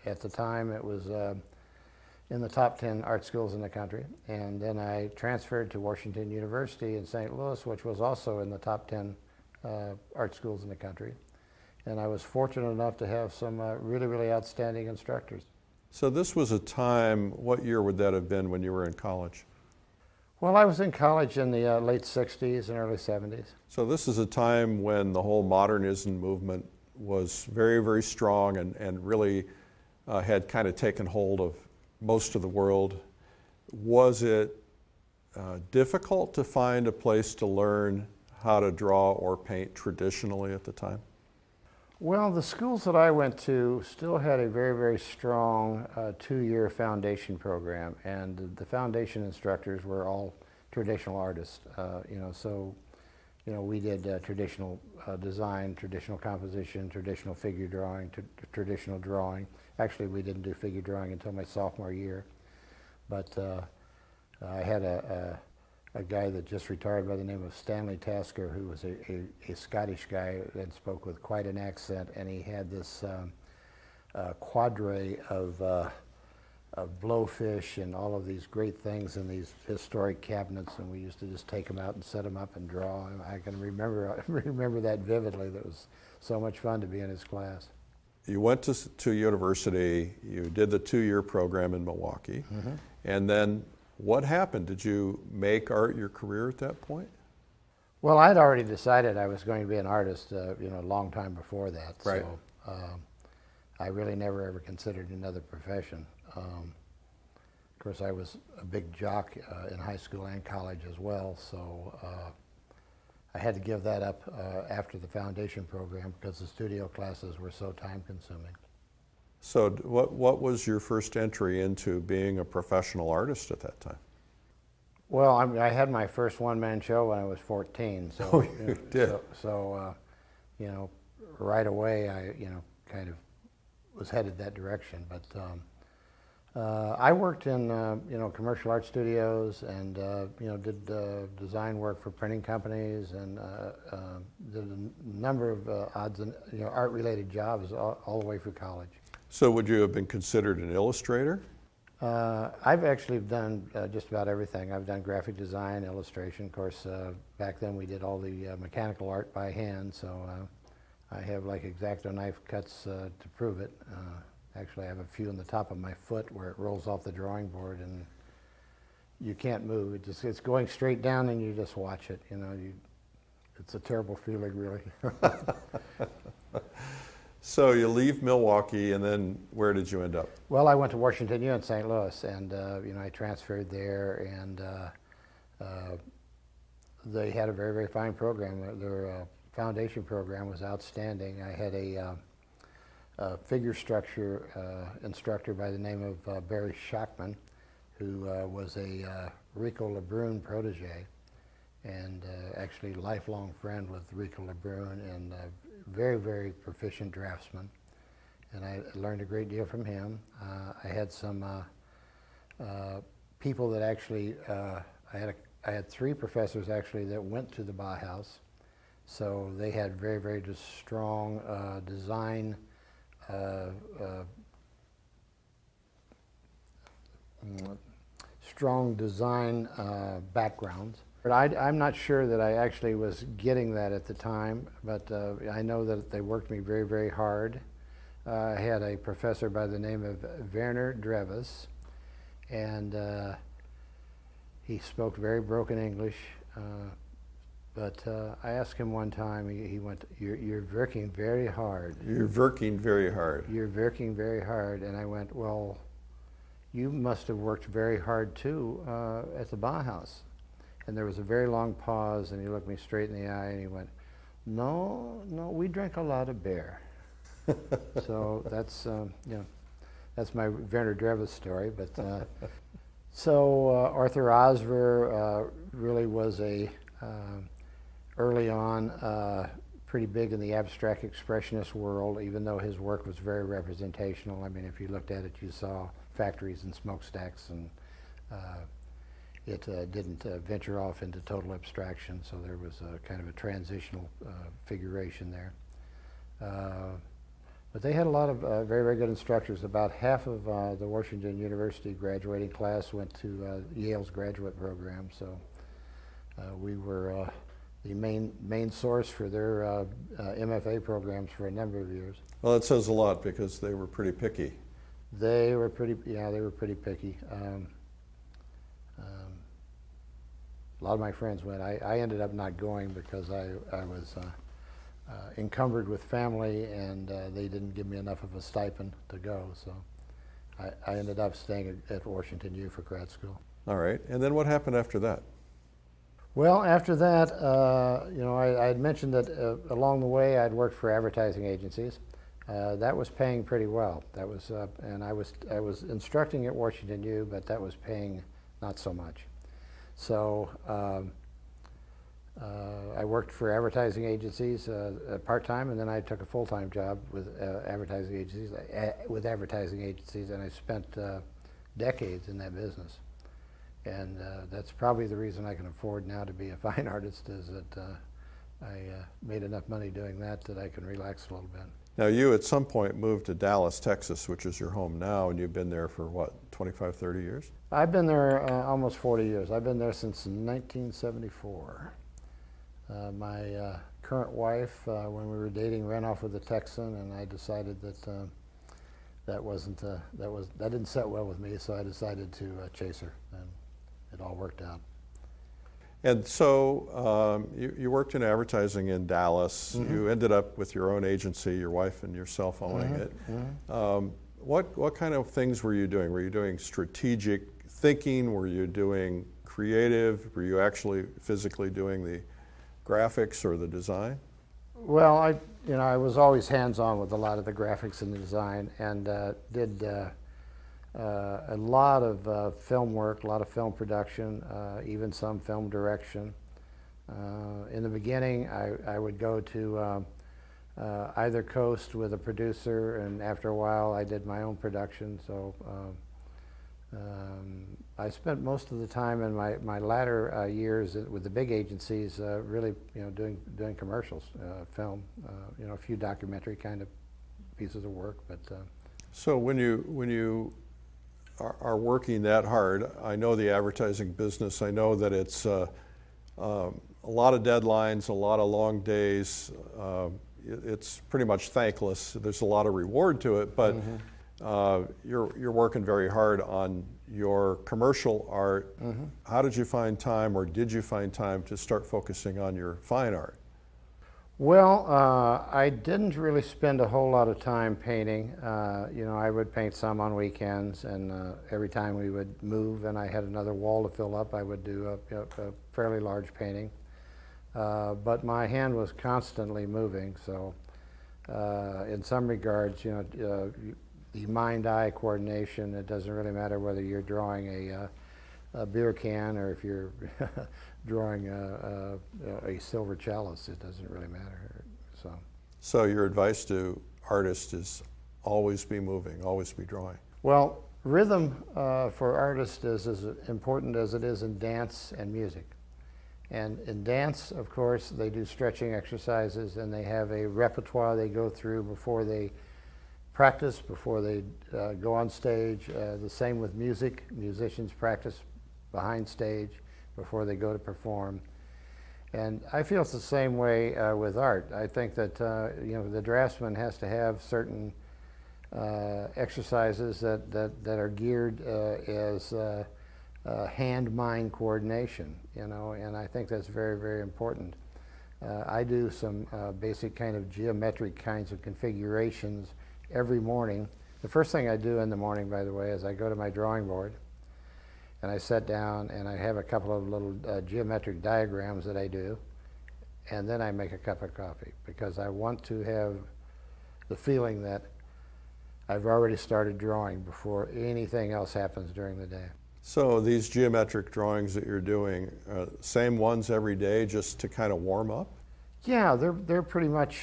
At the time, it was in the top 10 art schools in the country. And then I transferred to Washington University in St. Louis, which was also in the top 10 art schools in the country. And I was fortunate enough to have some really, really outstanding instructors. So this was a time, what year would that have been when you were in college? Well, I was in college in the late 60s and early 70s. So this is a time when the whole modernism movement was very, very strong and really had kind of taken hold of most of the world. Was it difficult to find a place to learn how to draw or paint traditionally at the time? Well, the schools that I went to still had a very, very strong 2-year foundation program, and the foundation instructors were all traditional artists. So we did traditional design, traditional composition, traditional figure drawing, traditional drawing. Actually, we didn't do figure drawing until my sophomore year, but I had a guy that just retired by the name of Stanley Tasker, who was a Scottish guy that spoke with quite an accent, and he had this quadre of blowfish and all of these great things in these historic cabinets, and we used to just take them out and set them up and draw. And I can remember that vividly. That was so much fun to be in his class. You went to university, you did the 2-year program in Milwaukee, and then what happened? Did you make art your career at that point? Well, I'd already decided I was going to be an artist, a long time before that. Right. So I really never ever considered another profession. Of course, I was a big jock in high school and college as well, so I had to give that up after the foundation program because the studio classes were so time-consuming. So what was your first entry into being a professional artist at that time? Well, I had my first one-man show when I was 14. So, Oh, you did? So, you know, right away I, you know, kind of was headed that direction. But I worked in, you know, commercial art studios and, you know, did design work for printing companies and did a number of odds and, you know, art-related jobs all the way through college. So would you have been considered an illustrator? I've actually done just about everything. I've done graphic design, illustration. Of course, back then we did all the mechanical art by hand, so I have like X-Acto knife cuts to prove it. Actually, I have a few in the top of my foot where it rolls off the drawing board and you can't move. It's going straight down and you just watch it. You know, it's a terrible feeling, really. So you leave Milwaukee, and then where did you end up? Well, I went to Washington U in St. Louis, and you know, I transferred there, and they had a very, very fine program. Their foundation program was outstanding. I had a figure structure instructor by the name of Barry Schachman, who was a Rico Lebrun protege, and actually lifelong friend with Rico Lebrun, and very, very proficient draftsman. And I learned a great deal from him. I had some people that actually, I had three professors actually that went to the Bauhaus. So they had very, very just strong design backgrounds. But I'm not sure that I actually was getting that at the time, but I know that they worked me very, very hard. I had a professor by the name of Werner Dreves, and he spoke very broken English, but I asked him one time, he went, you're working very hard. You're working very hard. You're working very hard. And I went, well, you must have worked very hard too at the Bauhaus. And there was a very long pause, and he looked me straight in the eye, and he went, no, we drank a lot of beer. So that's, you know, that's my Werner Dreves story. But so Arthur Osver really was early on pretty big in the abstract expressionist world, even though his work was very representational. I mean, if you looked at it, you saw factories and smokestacks, and it didn't venture off into total abstraction, so there was a kind of a transitional figuration there. But they had a lot of very, very good instructors. About half of the Washington University graduating class went to Yale's graduate program, so we were the main source for their MFA programs for a number of years. Well, that says a lot because they were pretty picky. They were pretty, yeah, they were pretty picky. A lot of my friends went. I ended up not going because I was encumbered with family, and they didn't give me enough of a stipend to go. So I ended up staying at Washington U for grad school. All right, and then what happened after that? Well, after that, you know, I had mentioned that along the way I'd worked for advertising agencies. That was paying pretty well. That was, and I was instructing at Washington U, but that was paying not so much. So I worked for advertising agencies part-time, and then I took a full-time job with advertising agencies, and I spent decades in that business. And that's probably the reason I can afford now to be a fine artist, is that I made enough money doing that I can relax a little bit. Now you at some point moved to Dallas, Texas, which is your home now, and you've been there for what, 25, 30 years? I've been there almost 40 years. I've been there since 1974. My current wife, when we were dating, ran off with a Texan, and I decided that that didn't set well with me, so I decided to chase her, and it all worked out. And so you worked in advertising in Dallas. Mm-hmm. You ended up with your own agency, your wife and yourself owning mm-hmm. it. Mm-hmm. What kind of things were you doing? Were you doing strategic thinking? Were you doing creative? Were you actually physically doing the graphics or the design? Well, I was always hands-on with a lot of the graphics and the design, and did a lot of film work, a lot of film production, even some film direction. In the beginning, I would go to either coast with a producer, and after a while I did my own production. So I spent most of the time in my latter years with the big agencies really doing commercials, film, a few documentary kind of pieces of work. But so when you are working that hard, I know the advertising business, I know that it's a lot of deadlines, a lot of long days. It's pretty much thankless. There's a lot of reward to it, but you're working very hard on your commercial art. How did you find time, or did you find time to start focusing on your fine art? Well, I didn't really spend a whole lot of time painting. I would paint some on weekends, and every time we would move and I had another wall to fill up, I would do a fairly large painting. But my hand was constantly moving, so in some regards, the mind-eye coordination, it doesn't really matter whether you're drawing a beer can or if you're drawing a silver chalice, it doesn't really matter. So your advice to artists is always be moving, always be drawing. Well, rhythm for artists is as important as it is in dance and music. And in dance, of course, they do stretching exercises, and they have a repertoire they go through before they practice, before they go on stage. The same with music. Musicians practice behind stage before they go to perform. And I feel it's the same way with art. I think that the draftsman has to have certain exercises that are geared as hand-mind coordination, and I think that's very, very important. I do some basic kind of geometric kinds of configurations every morning. The first thing I do in the morning, by the way, is I go to my drawing board and I sit down and I have a couple of little geometric diagrams that I do, and then I make a cup of coffee, because I want to have the feeling that I've already started drawing before anything else happens during the day. So these geometric drawings that you're doing, same ones every day just to kind of warm up? Yeah, they're pretty much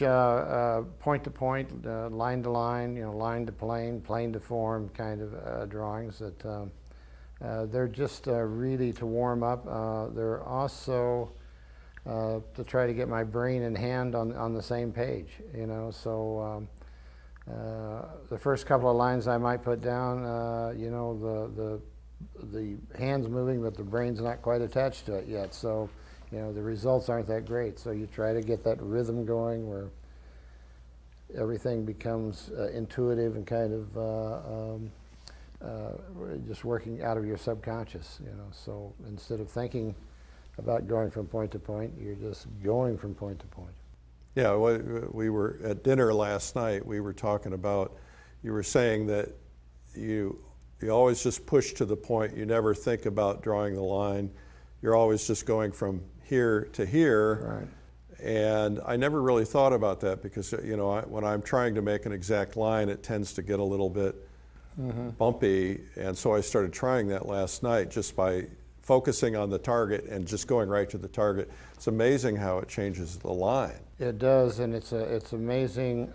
point to point, line to line, line to plane, plane to form kind of drawings that they're just really to warm up. They're also to try to get my brain and hand on the same page, so the first couple of lines I might put down, the hand's moving, but the brain's not quite attached to it yet. So, the results aren't that great. So you try to get that rhythm going where everything becomes intuitive and kind of just working out of your subconscious, So instead of thinking about going from point to point, you're just going from point to point. Yeah, we were at dinner last night, we were talking about, you were saying that you always just push to the point. You never think about drawing the line. You're always just going from here to here. Right. And I never really thought about that, because when I'm trying to make an exact line, it tends to get a little bit bumpy. And so I started trying that last night, just by focusing on the target and just going right to the target. It's amazing how it changes the line. It does, and it's amazing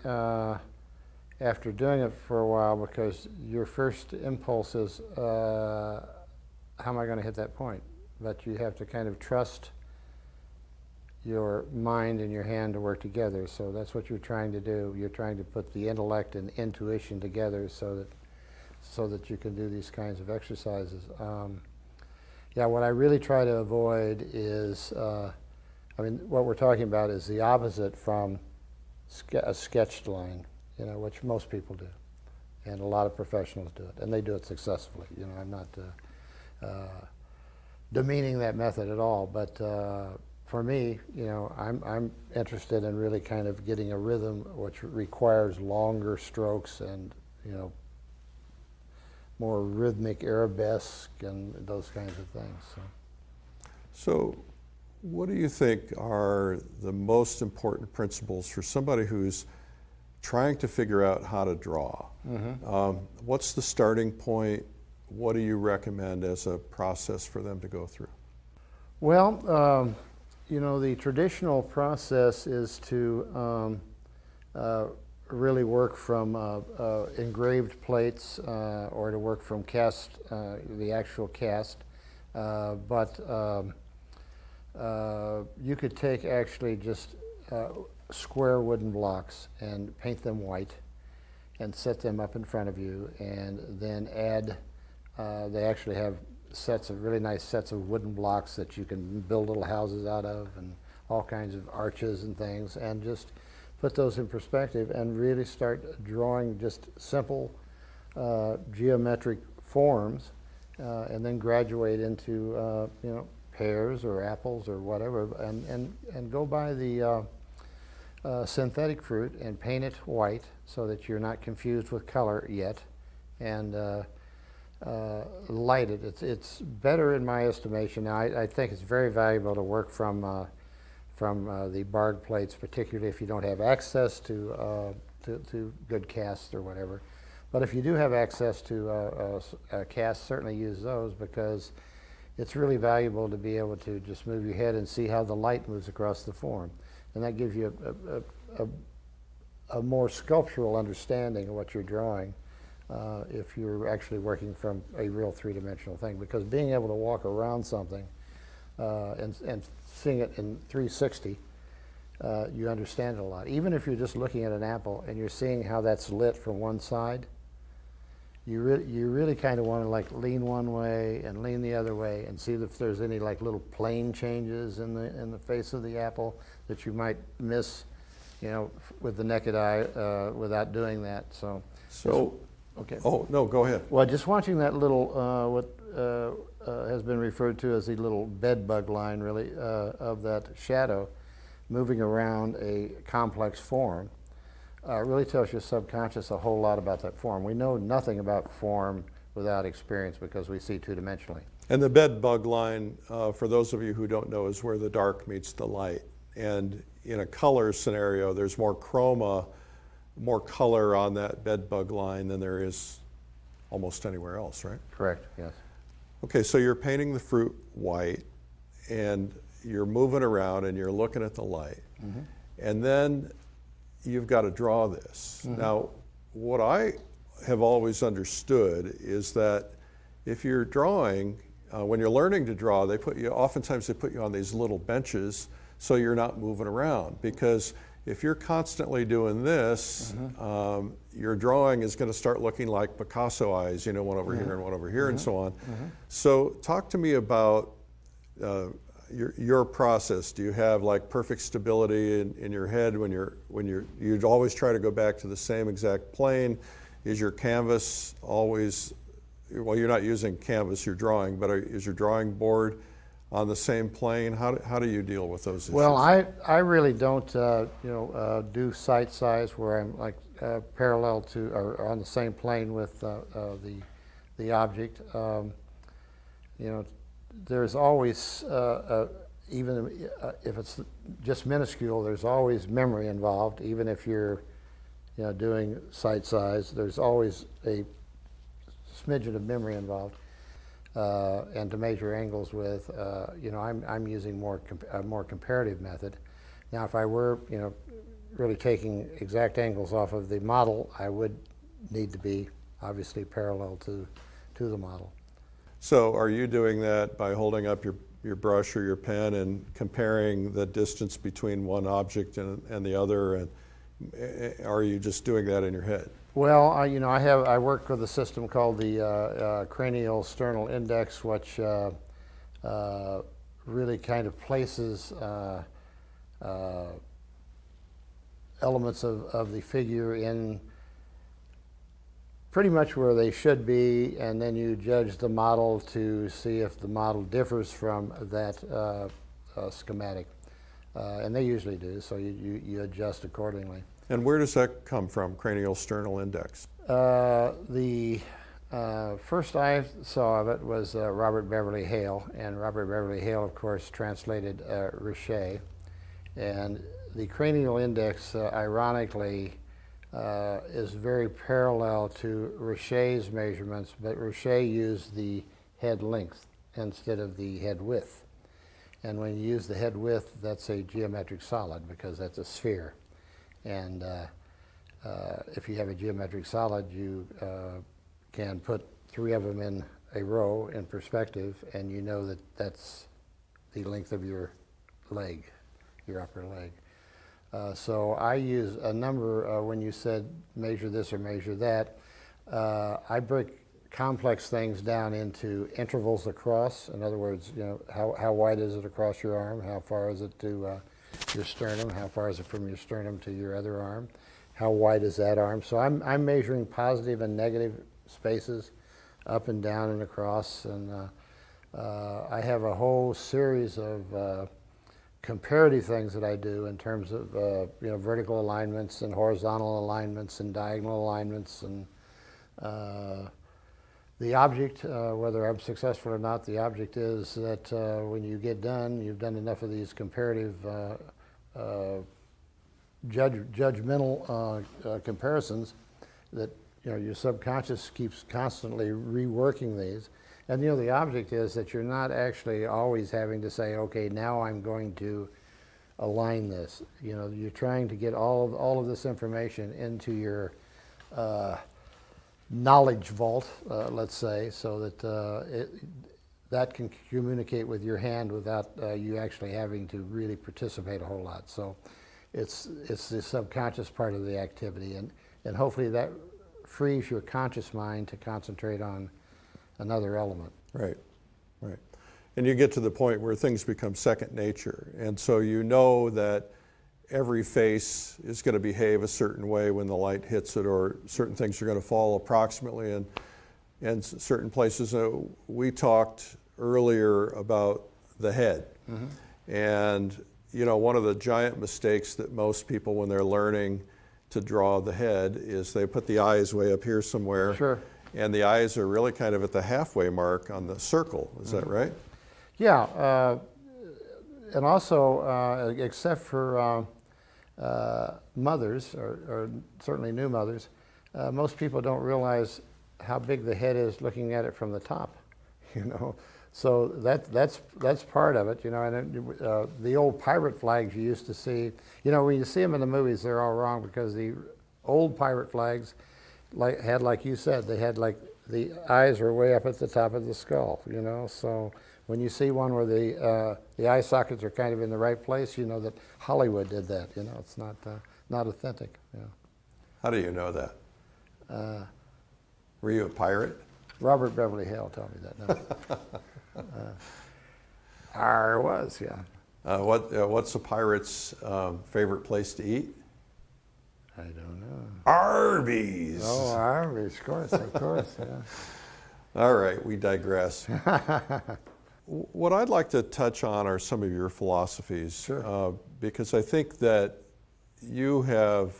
after doing it for a while, because your first impulse is, how am I going to hit that point? But you have to kind of trust your mind and your hand to work together. So that's what you're trying to do. You're trying to put the intellect and intuition together so that you can do these kinds of exercises. Yeah, what I really try to avoid is, what we're talking about is the opposite from a sketched line, which most people do, and a lot of professionals do it, and they do it successfully. I'm not demeaning that method at all, but for me, I'm interested in really kind of getting a rhythm which requires longer strokes and, more rhythmic arabesque and those kinds of things. So What do you think are the most important principles for somebody who's trying to figure out how to draw? What's the starting point? What do you recommend as a process for them to go through? Well, you know, the traditional process is to really work from engraved plates or to work from cast, the actual cast. But you could take actually just square wooden blocks and paint them white and set them up in front of you, and then add, they actually have sets of really nice sets of wooden blocks that you can build little houses out of and all kinds of arches and things, and just put those in perspective and really start drawing just simple geometric forms, and then graduate into you know, pears or apples or whatever, and go by the synthetic fruit and paint it white so that you're not confused with color yet, and light it. It's better in my estimation. Now, I think it's very valuable to work from the barred plates, particularly if you don't have access to good casts or whatever. But if you do have access to casts, certainly use those, because it's really valuable to be able to just move your head and see how the light moves across the form. And that gives you a more sculptural understanding of what you're drawing if you're actually working from a real three-dimensional thing. Because being able to walk around something and seeing it in 360, you understand it a lot. Even if you're just looking at an apple and you're seeing how that's lit from one side, you really kind of want to like lean one way and lean the other way and see if there's any like little plane changes in the face of the apple that you might miss, you know, with the naked eye without doing that. So okay. Oh no, go ahead. Well, just watching that little what has been referred to as the little bed bug line, really, of that shadow moving around a complex form. Really tells your subconscious a whole lot about that form. We know nothing about form without experience because we see two-dimensionally. And the bed bug line, for those of you who don't know, is where the dark meets the light. And in a color scenario, there's more chroma, more color on that bed bug line than there is almost anywhere else, right? Correct, yes. Okay, so you're painting the fruit white, and you're moving around, and you're looking at the light. And then you've got to draw this. Now, what I have always understood is that if you're drawing, when you're learning to draw, oftentimes they put you on these little benches so you're not moving around, because if you're constantly doing this, your drawing is going to start looking like Picasso eyes, you know, one over here and one over here and so on. So talk to me about your process. Do you have like perfect stability in your head when you'd always try to go back to the same exact plane? Is your canvas always, well, you're not using canvas, you're drawing, but is your drawing board on the same plane? How do you deal with those issues? Well, I really don't do sight size where I'm like parallel to or on the same plane with the object. You know, there's always, even if it's just minuscule, there's always memory involved. Even if you're, you know, doing sight size, there's always a smidgen of memory involved. And to measure angles with, you know, I'm using a more comparative method. Now, if I were, you know, really taking exact angles off of the model, I would need to be obviously parallel to the model. So are you doing that by holding up your brush or your pen and comparing the distance between one object and the other, and are you just doing that in your head? Well, I work with a system called the cranial sternal index, which really kind of places elements of the figure in pretty much where they should be, and then you judge the model to see if the model differs from that schematic. And they usually do, so you adjust accordingly. And where does that come from, cranial sternal index? The First I saw of it was Robert Beverly Hale, and Robert Beverly Hale, of course, translated Richet. And the cranial index, ironically, is very parallel to Richet's measurements, but Richet used the head length instead of the head width. And when you use the head width, that's a geometric solid because that's a sphere. And if you have a geometric solid, you can put 3 of them in a row in perspective, and you know that that's the length of your leg, your upper leg. So I use a number, when you said measure this or measure that, I break complex things down into intervals across. In other words, you know, how wide is it across your arm? How far is it to your sternum? How far is it from your sternum to your other arm? How wide is that arm? So I'm measuring positive and negative spaces up and down and across, and I have a whole series of comparative things that I do in terms of you know, vertical alignments and horizontal alignments and diagonal alignments, and the object, whether I'm successful or not, the object is that when you get done, you've done enough of these comparative judgmental comparisons that, you know, your subconscious keeps constantly reworking these. And, you know, the object is that you're not actually always having to say, okay, now I'm going to align this. You know, you're trying to get all of this information into your knowledge vault, let's say, so that that can communicate with your hand without you actually having to really participate a whole lot. So it's the subconscious part of the activity, and hopefully that frees your conscious mind to concentrate on another element. Right, right. And you get to the point where things become second nature. And so you know that every face is going to behave a certain way when the light hits it, or certain things are going to fall approximately in certain places. We talked earlier about the head. Mm-hmm. And, you know, one of the giant mistakes that most people, when they're learning to draw the head, is they put the eyes way up here somewhere. Sure. And the eyes are really kind of at the halfway mark on the circle. Is that right? Yeah. And also, except for mothers, or certainly new mothers, most people don't realize how big the head is looking at it from the top, you know. So that's part of it, you know. And the old pirate flags you used to see, you know, when you see them in the movies, they're all wrong, because the old pirate flags had, like you said, they had like the eyes were way up at the top of the skull, you know. So when you see one where the eye sockets are kind of in the right place, you know that Hollywood did that. You know, it's not authentic. You know. How do you know that? Were you a pirate? Robert Beverly Hale told me that. No. I was, yeah. What's a pirate's favorite place to eat? I don't know. Arby's. Oh, Arby's, of course, yeah. All right, we digress. What I'd like to touch on are some of your philosophies, sure. Because I think that you have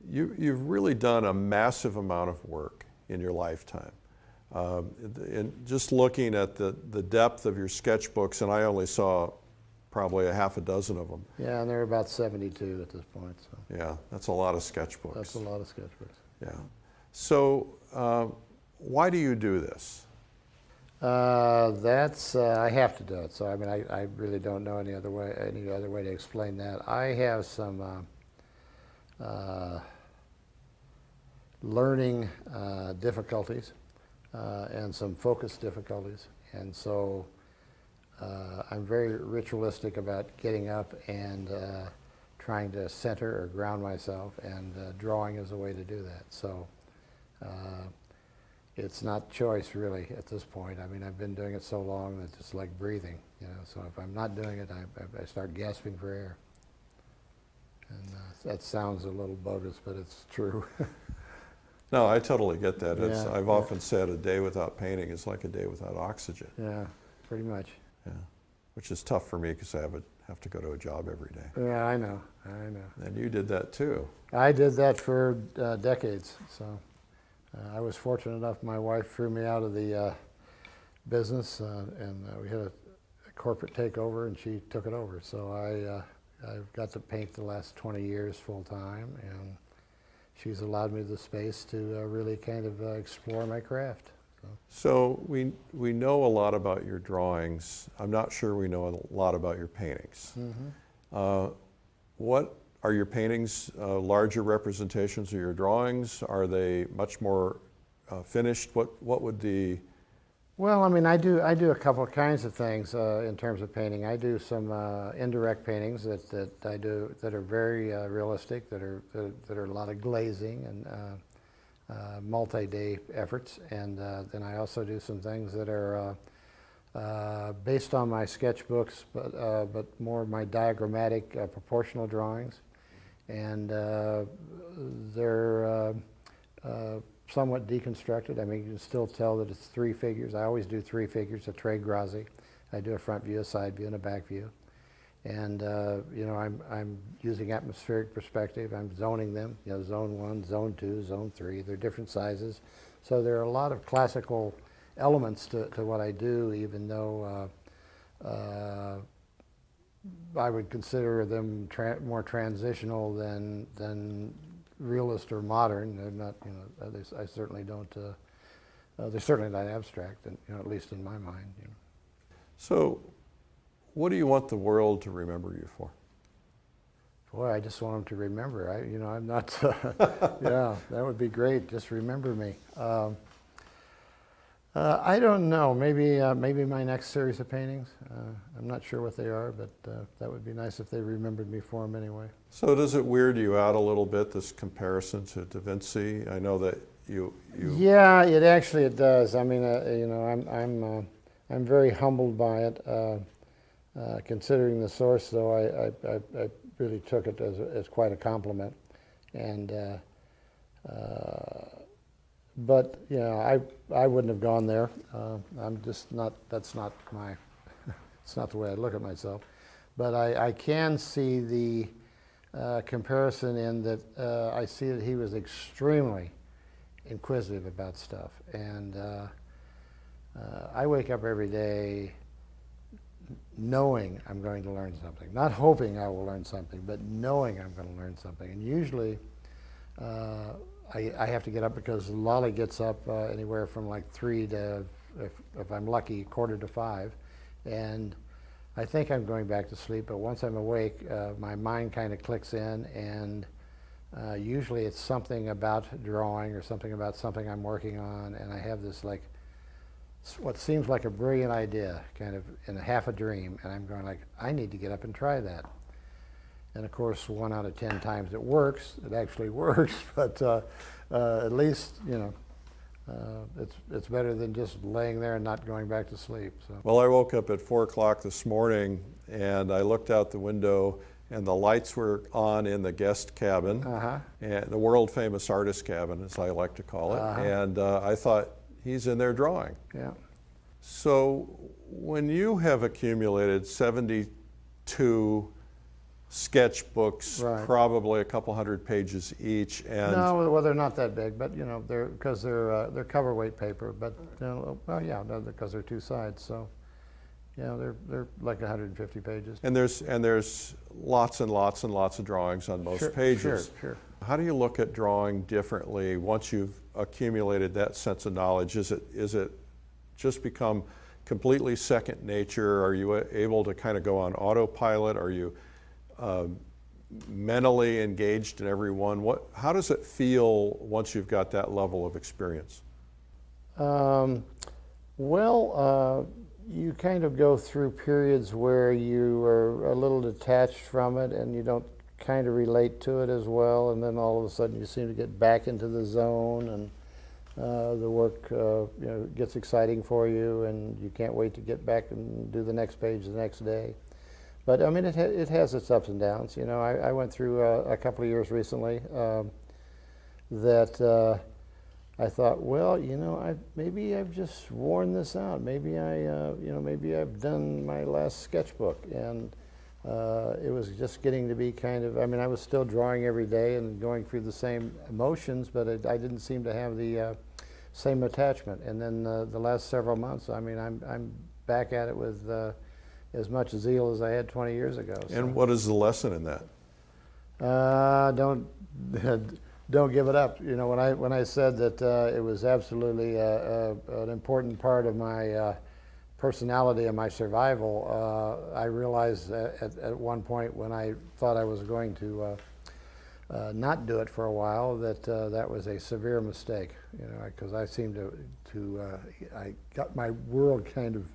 you've really done a massive amount of work in your lifetime. And just looking at the depth of your sketchbooks, and I only saw probably a half a dozen of them. Yeah, and there are about 72 at this point. So. Yeah, that's a lot of sketchbooks. That's a lot of sketchbooks. Yeah. So why do you do this? I have to do it. So I mean, I really don't know any other way to explain that. I have some learning difficulties and some focus difficulties, and so I'm very ritualistic about getting up and trying to center or ground myself, and drawing is a way to do that. So it's not choice really at this point. I mean, I've been doing it so long that it's like breathing, you know. So if I'm not doing it, I start gasping for air. And that sounds a little bogus, but it's true. No, I totally get that. Yeah, I've often said a day without painting is like a day without oxygen. Yeah, pretty much. Yeah, which is tough for me because I have to go to a job every day. Yeah, I know. And you did that too. I did that for decades. So I was fortunate enough, my wife threw me out of the business, and we had a corporate takeover, and she took it over. So I've got to paint the last 20 years full time, and she's allowed me the space to really kind of explore my craft. So we know a lot about your drawings. I'm not sure we know a lot about your paintings. What are your paintings larger representations of your drawings? Are they much more finished? What would the... Well, I mean, I do a couple of kinds of things in terms of painting. I do some indirect paintings that I do that are very realistic, that are a lot of glazing and multi-day efforts, and then I also do some things that are based on my sketchbooks, but more my diagrammatic proportional drawings, and they're somewhat deconstructed. I mean, you can still tell that it's three figures. I always do three figures, a tre grazie. I do a front view, a side view, and a back view. And you know, I'm using atmospheric perspective. I'm zoning them. You know, zone 1, zone 2, zone 3. They're different sizes. So there are a lot of classical elements to what I do, even though I would consider them more transitional than realist or modern. They're not, you know, I certainly don't, they're certainly not abstract, and, you know, at least in my mind. You know. So what do you want the world to remember you for? Boy, I just want them to remember. You know, I'm not, yeah, that would be great. Just remember me. I don't know. Maybe my next series of paintings. I'm not sure what they are, but that would be nice if they remembered me for them anyway. So does it weird you out a little bit, this comparison to Da Vinci? I know that you. Yeah, it does. I mean, you know, I'm very humbled by it. Considering the source, though, I really took it as quite a compliment, and. But you know, I wouldn't have gone there. I'm just not. That's not my. It's not the way I look at myself. But I can see the comparison in that I see that he was extremely inquisitive about stuff, and I wake up every day knowing I'm going to learn something, not hoping I will learn something, but knowing I'm going to learn something. And usually. I have to get up because Lolly gets up anywhere from like 3 to, if I'm lucky, 4:45, and I think I'm going back to sleep. But once I'm awake, my mind kind of clicks in, and usually it's something about drawing or something about something I'm working on, and I have this like what seems like a brilliant idea, kind of in half a dream, and I'm going like, I need to get up and try that. And of course, 1 out of 10 times it works. It actually works, but at least, you know, it's better than just laying there and not going back to sleep. So. Well, I woke up at 4 o'clock this morning, and I looked out the window, and the lights were on in the guest cabin, and the world-famous artist cabin, as I like to call it. And I thought, he's in there drawing. Yeah. So when you have accumulated 72 sketchbooks, right. Probably a couple hundred pages each, and no, well, they're not that big, but you know, they're cover weight paper, but well, yeah, because they're 2 sides, so yeah, they're like 150 pages. And there's lots and lots and lots of drawings on most pages. Sure. How do you look at drawing differently once you've accumulated that sense of knowledge? Is it just become completely second nature? Are you able to kind of go on autopilot? Are you mentally engaged in every one? How does it feel once you've got that level of experience? You kind of go through periods where you are a little detached from it and you don't kind of relate to it as well, and then all of a sudden you seem to get back into the zone, and the work you know, gets exciting for you, and you can't wait to get back and do the next page the next day. But I mean, it has its ups and downs. You know, I went through a couple of years recently that I thought, well, you know, maybe I've just worn this out. Maybe you know, maybe I've done my last sketchbook, and it was just getting to be kind of. I mean, I was still drawing every day and going through the same emotions, but I didn't seem to have the same attachment. And then the last several months, I mean, I'm back at it with as much zeal as I had 20 years ago. So. And what is the lesson in that? Don't give it up. You know, when I said that it was absolutely an important part of my personality and my survival, I realized at one point when I thought I was going to not do it for a while that that was a severe mistake. You know, because I seemed I got my world kind of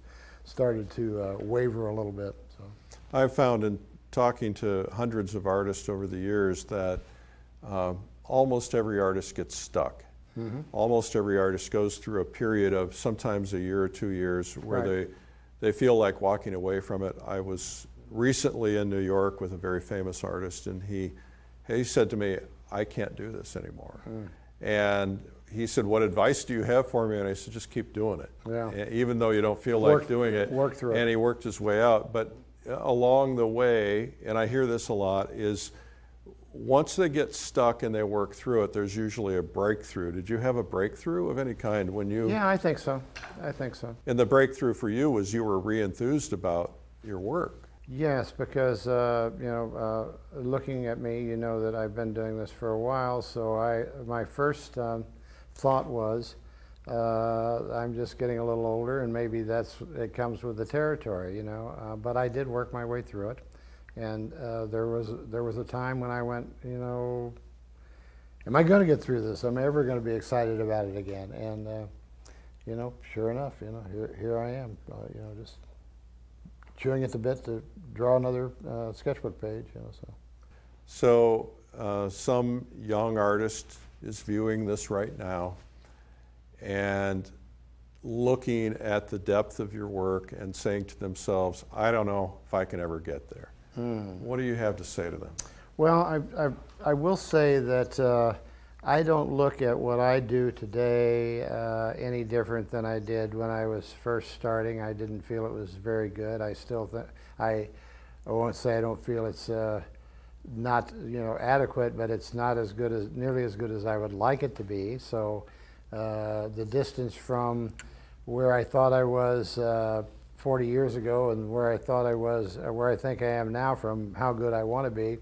started to waver a little bit. So I've found in talking to hundreds of artists over the years that almost every artist gets stuck. Mm-hmm. Almost every artist goes through a period of sometimes a year or 2 years where right. they feel like walking away from it. I was recently in New York with a very famous artist, and he said to me, I can't do this anymore. And he said, what advice do you have for me? And I said, just keep doing it. Yeah. Even though you don't feel like doing it. Work through it. And he worked his way out. But along the way, and I hear this a lot, is once they get stuck and they work through it, there's usually a breakthrough. Did you have a breakthrough of any kind when you? Yeah, I think so. I think so. And the breakthrough for you was you were re-enthused about your work. Yes, because you know, looking at me, you know that I've been doing this for a while. So my first thought was, I'm just getting a little older, and maybe it comes with the territory, you know. But I did work my way through it, and there was a time when I went, you know, am I going to get through this? Am I ever going to be excited about it again? And you know, sure enough, you know, here I am, you know, just chewing at the bit to draw another sketchbook page, you know. So some young artist is viewing this right now and looking at the depth of your work and saying to themselves, I don't know if I can ever get there. What do you have to say to them? Well, I will say that I don't look at what I do today any different than I did when I was first starting. I didn't feel it was very good. I still think, I won't say I don't feel it's not, you know, adequate, but it's not as good as, nearly as good as I would like it to be. So the distance from where I thought I was 40 years ago and where I thought I was, where I think I am now from how good I want to be,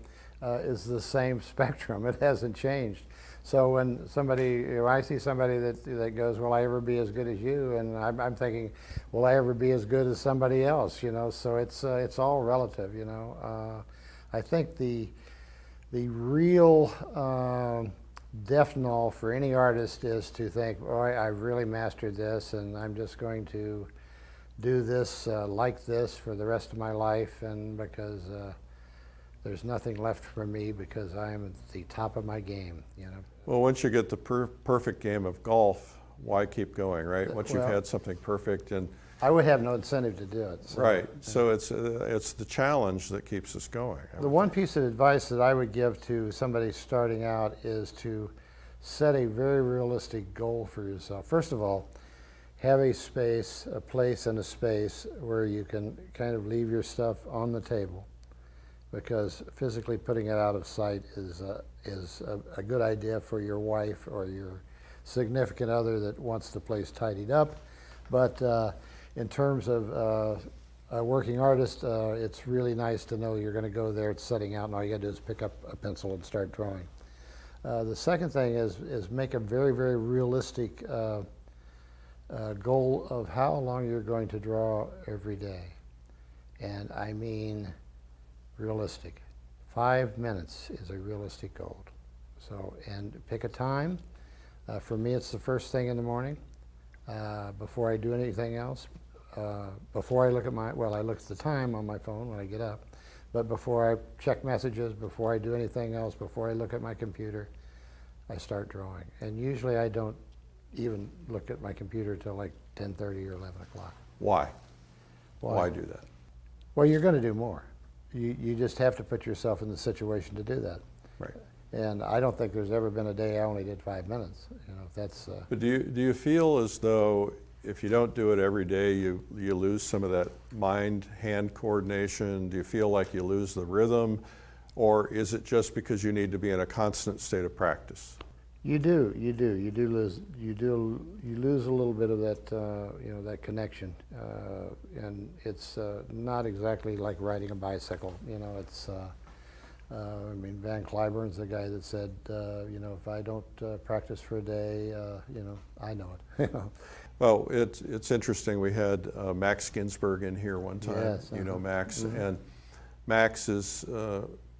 is the same spectrum. It hasn't changed. So when somebody, you know, I see somebody that goes, will I ever be as good as you? And I'm thinking, will I ever be as good as somebody else? You know, so it's all relative. You know, I think the real death knell for any artist is to think, boy, I've really mastered this, and I'm just going to do this like this for the rest of my life, and because there's nothing left for me because I am at the top of my game, you know. Well, once you get the perfect game of golf, why keep going, right? Once you've had something perfect, and I would have no incentive to do it. So, right. So it's the challenge that keeps us going. The one piece of advice that I would give to somebody starting out is to set a very realistic goal for yourself. First of all, have a space, a place and a space where you can kind of leave your stuff on the table, because physically putting it out of sight is a good idea for your wife or your significant other that wants the place tidied up. But in terms of a working artist, it's really nice to know you're going to go there, it's setting out, and all you got to do is pick up a pencil and start drawing. The second thing is make a very, very realistic goal of how long you're going to draw every day. And I mean realistic. 5 minutes is a realistic goal. So, and pick a time. For me, it's the first thing in the morning, before I do anything else. Before I look at I look at the time on my phone when I get up, but before I check messages, before I do anything else, before I look at my computer, I start drawing. And usually I don't even look at my computer till like 10:30 or 11 o'clock. Why? Why do that? Well, you're going to do more. You just have to put yourself in the situation to do that. Right. And I don't think there's ever been a day I only did 5 minutes. You know, that's. But do you feel as though if you don't do it every day, you lose some of that mind-hand coordination? Do you feel like you lose the rhythm, or is it just because you need to be in a constant state of practice? You do lose a little bit of that, that connection, and it's not exactly like riding a bicycle. It's I mean, Van Cliburn's the guy that said, if I don't practice for a day, I know it. Well, it's interesting. We had Max Ginsberg in here one time. Yes, You know Max, mm-hmm. and Max is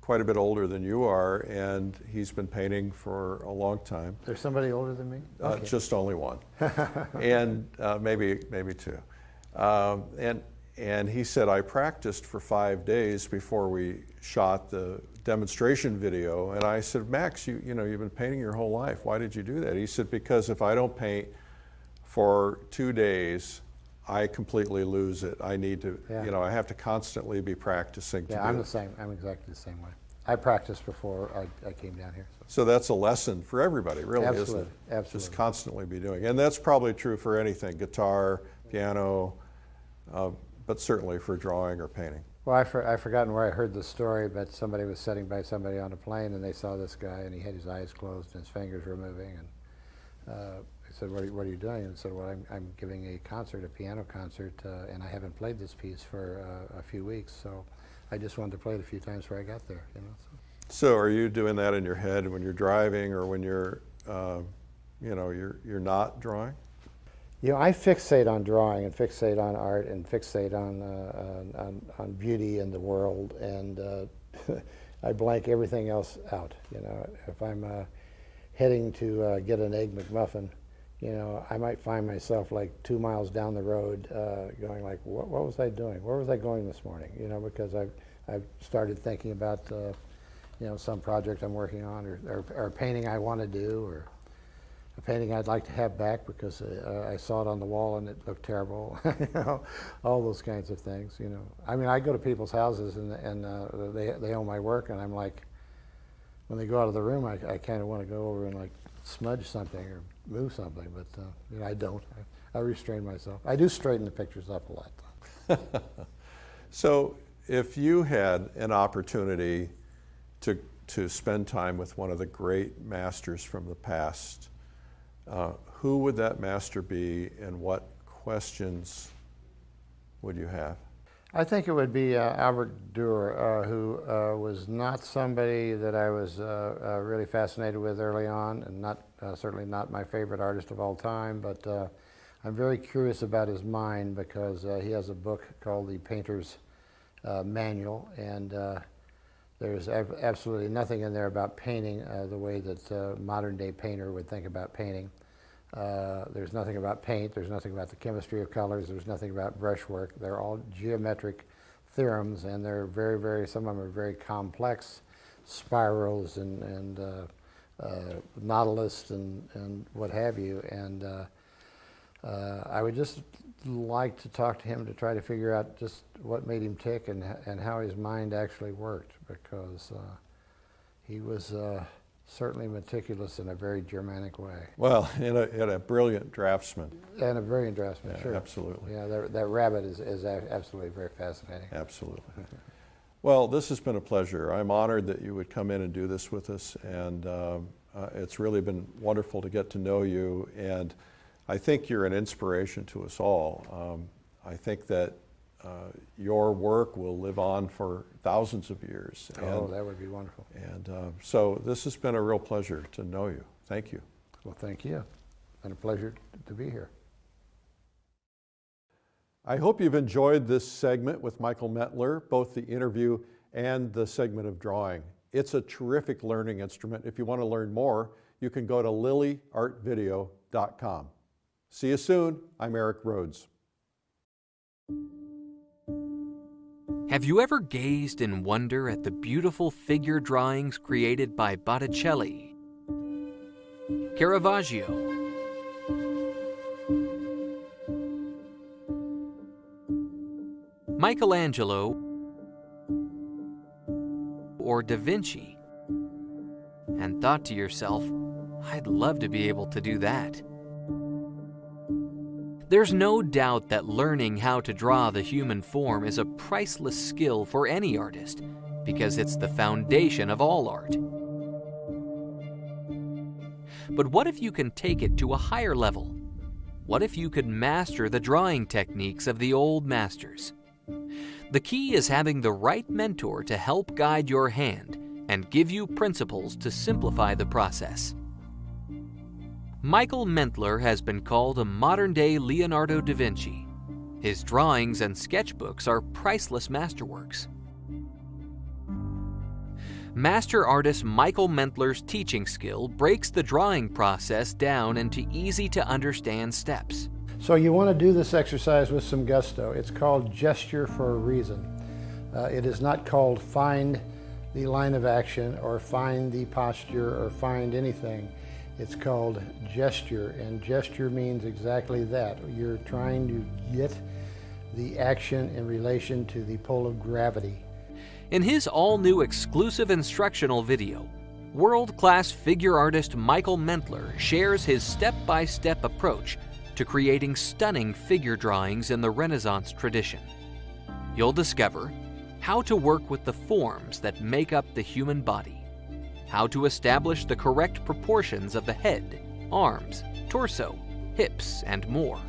quite a bit older than you are, and he's been painting for a long time. There's somebody older than me? Okay. Just only one, and maybe two. And he said, I practiced for 5 days before we shot the demonstration video. And I said, Max, you've been painting your whole life. Why did you do that? He said, because if I don't paint for 2 days, I completely lose it. I need to, Yeah. I have to constantly be practicing. Yeah, I'm the same. I'm exactly the same way. I practiced before I came down here. So that's a lesson for everybody, really, Absolutely. isn't it? Absolutely. Just constantly be doing. And that's probably true for anything, guitar, piano, but certainly for drawing or painting. Well, I've forgotten where I heard the story, but somebody was sitting by somebody on a plane, and they saw this guy, and he had his eyes closed, and his fingers were moving, and I said, what are you doing? And said, well, I'm giving a concert, a piano concert, and I haven't played this piece for a few weeks, so I just wanted to play it a few times before I got there. So are you doing that in your head when you're driving, or when you're, you're not drawing? I fixate on drawing and fixate on art and fixate on beauty in the world, and I blank everything else out. If I'm heading to get an Egg McMuffin, I might find myself like 2 miles down the road going like, what was I doing? Where was I going this morning? Because I've started thinking about some project I'm working on, or a painting I want to do, or a painting I'd like to have back because I saw it on the wall and it looked terrible. All those kinds of things. I mean, I go to people's houses and they own my work, and I'm like, when they go out of the room, I kind of want to go over and like smudge something or move something, but I don't. I restrain myself. I do straighten the pictures up a lot, though. So if you had an opportunity to spend time with one of the great masters from the past, who would that master be, and what questions would you have? I think it would be Albert Dürer, who was not somebody that I was really fascinated with early on, and certainly not my favorite artist of all time, but I'm very curious about his mind, because he has a book called The Painter's Manual, and there's absolutely nothing in there about painting the way that modern day painter would think about painting. There's nothing about paint, there's nothing about the chemistry of colors, there's nothing about brushwork. They're all geometric theorems, and they're some of them are very complex spirals and nautilus and what have you. And I would just like to talk to him to try to figure out just what made him tick and how his mind actually worked, because he was certainly meticulous in a very Germanic way. Well, and a brilliant draftsman. And a brilliant draftsman, Yeah, sure. absolutely. Yeah, that rabbit is absolutely very fascinating. Absolutely. Well, this has been a pleasure. I'm honored that you would come in and do this with us, and it's really been wonderful to get to know you, and I think you're an inspiration to us all. I think that your work will live on for thousands of years. Oh, that would be wonderful. And so this has been a real pleasure to know you. Thank you. Well, thank you. And a pleasure to be here. I hope you've enjoyed this segment with Michael Mentler, both the interview and the segment of drawing. It's a terrific learning instrument. If you want to learn more, you can go to lilyartvideo.com. See you soon. I'm Eric Rhodes. Have you ever gazed in wonder at the beautiful figure drawings created by Botticelli, Caravaggio, Michelangelo, or Da Vinci, and thought to yourself, I'd love to be able to do that? There's no doubt that learning how to draw the human form is a priceless skill for any artist, because it's the foundation of all art. But what if you can take it to a higher level? What if you could master the drawing techniques of the old masters? The key is having the right mentor to help guide your hand and give you principles to simplify the process. Michael Mentler has been called a modern-day Leonardo da Vinci. His drawings and sketchbooks are priceless masterworks. Master artist Michael Mentler's teaching skill breaks the drawing process down into easy-to-understand steps. So you want to do this exercise with some gusto. It's called gesture for a reason. It is not called find the line of action or find the posture or find anything. It's called gesture, and gesture means exactly that. You're trying to get the action in relation to the pull of gravity. In his all-new exclusive instructional video, world-class figure artist Michael Mentler shares his step-by-step approach to creating stunning figure drawings in the Renaissance tradition. You'll discover how to work with the forms that make up the human body, how to establish the correct proportions of the head, arms, torso, hips, and more,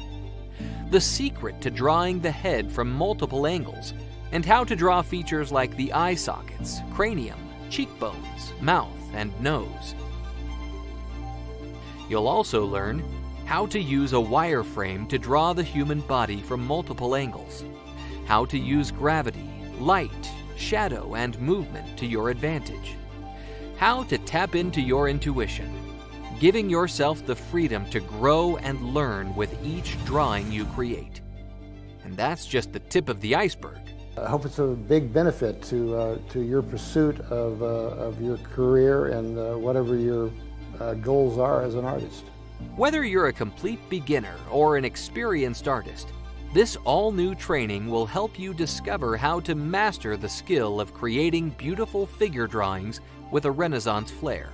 the secret to drawing the head from multiple angles, and how to draw features like the eye sockets, cranium, cheekbones, mouth, and nose. You'll also learn how to use a wireframe to draw the human body from multiple angles, how to use gravity, light, shadow, and movement to your advantage, how to tap into your intuition, giving yourself the freedom to grow and learn with each drawing you create. And that's just the tip of the iceberg. I hope it's a big benefit to your pursuit of your career and whatever your goals are as an artist. Whether you're a complete beginner or an experienced artist, this all-new training will help you discover how to master the skill of creating beautiful figure drawings with a Renaissance flair.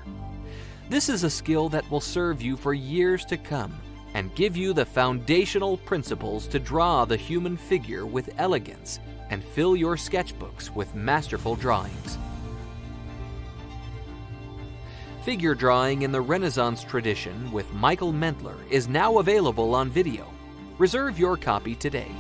This is a skill that will serve you for years to come and give you the foundational principles to draw the human figure with elegance and fill your sketchbooks with masterful drawings. Figure drawing in the Renaissance tradition with Michael Mentler is now available on video. Reserve your copy today.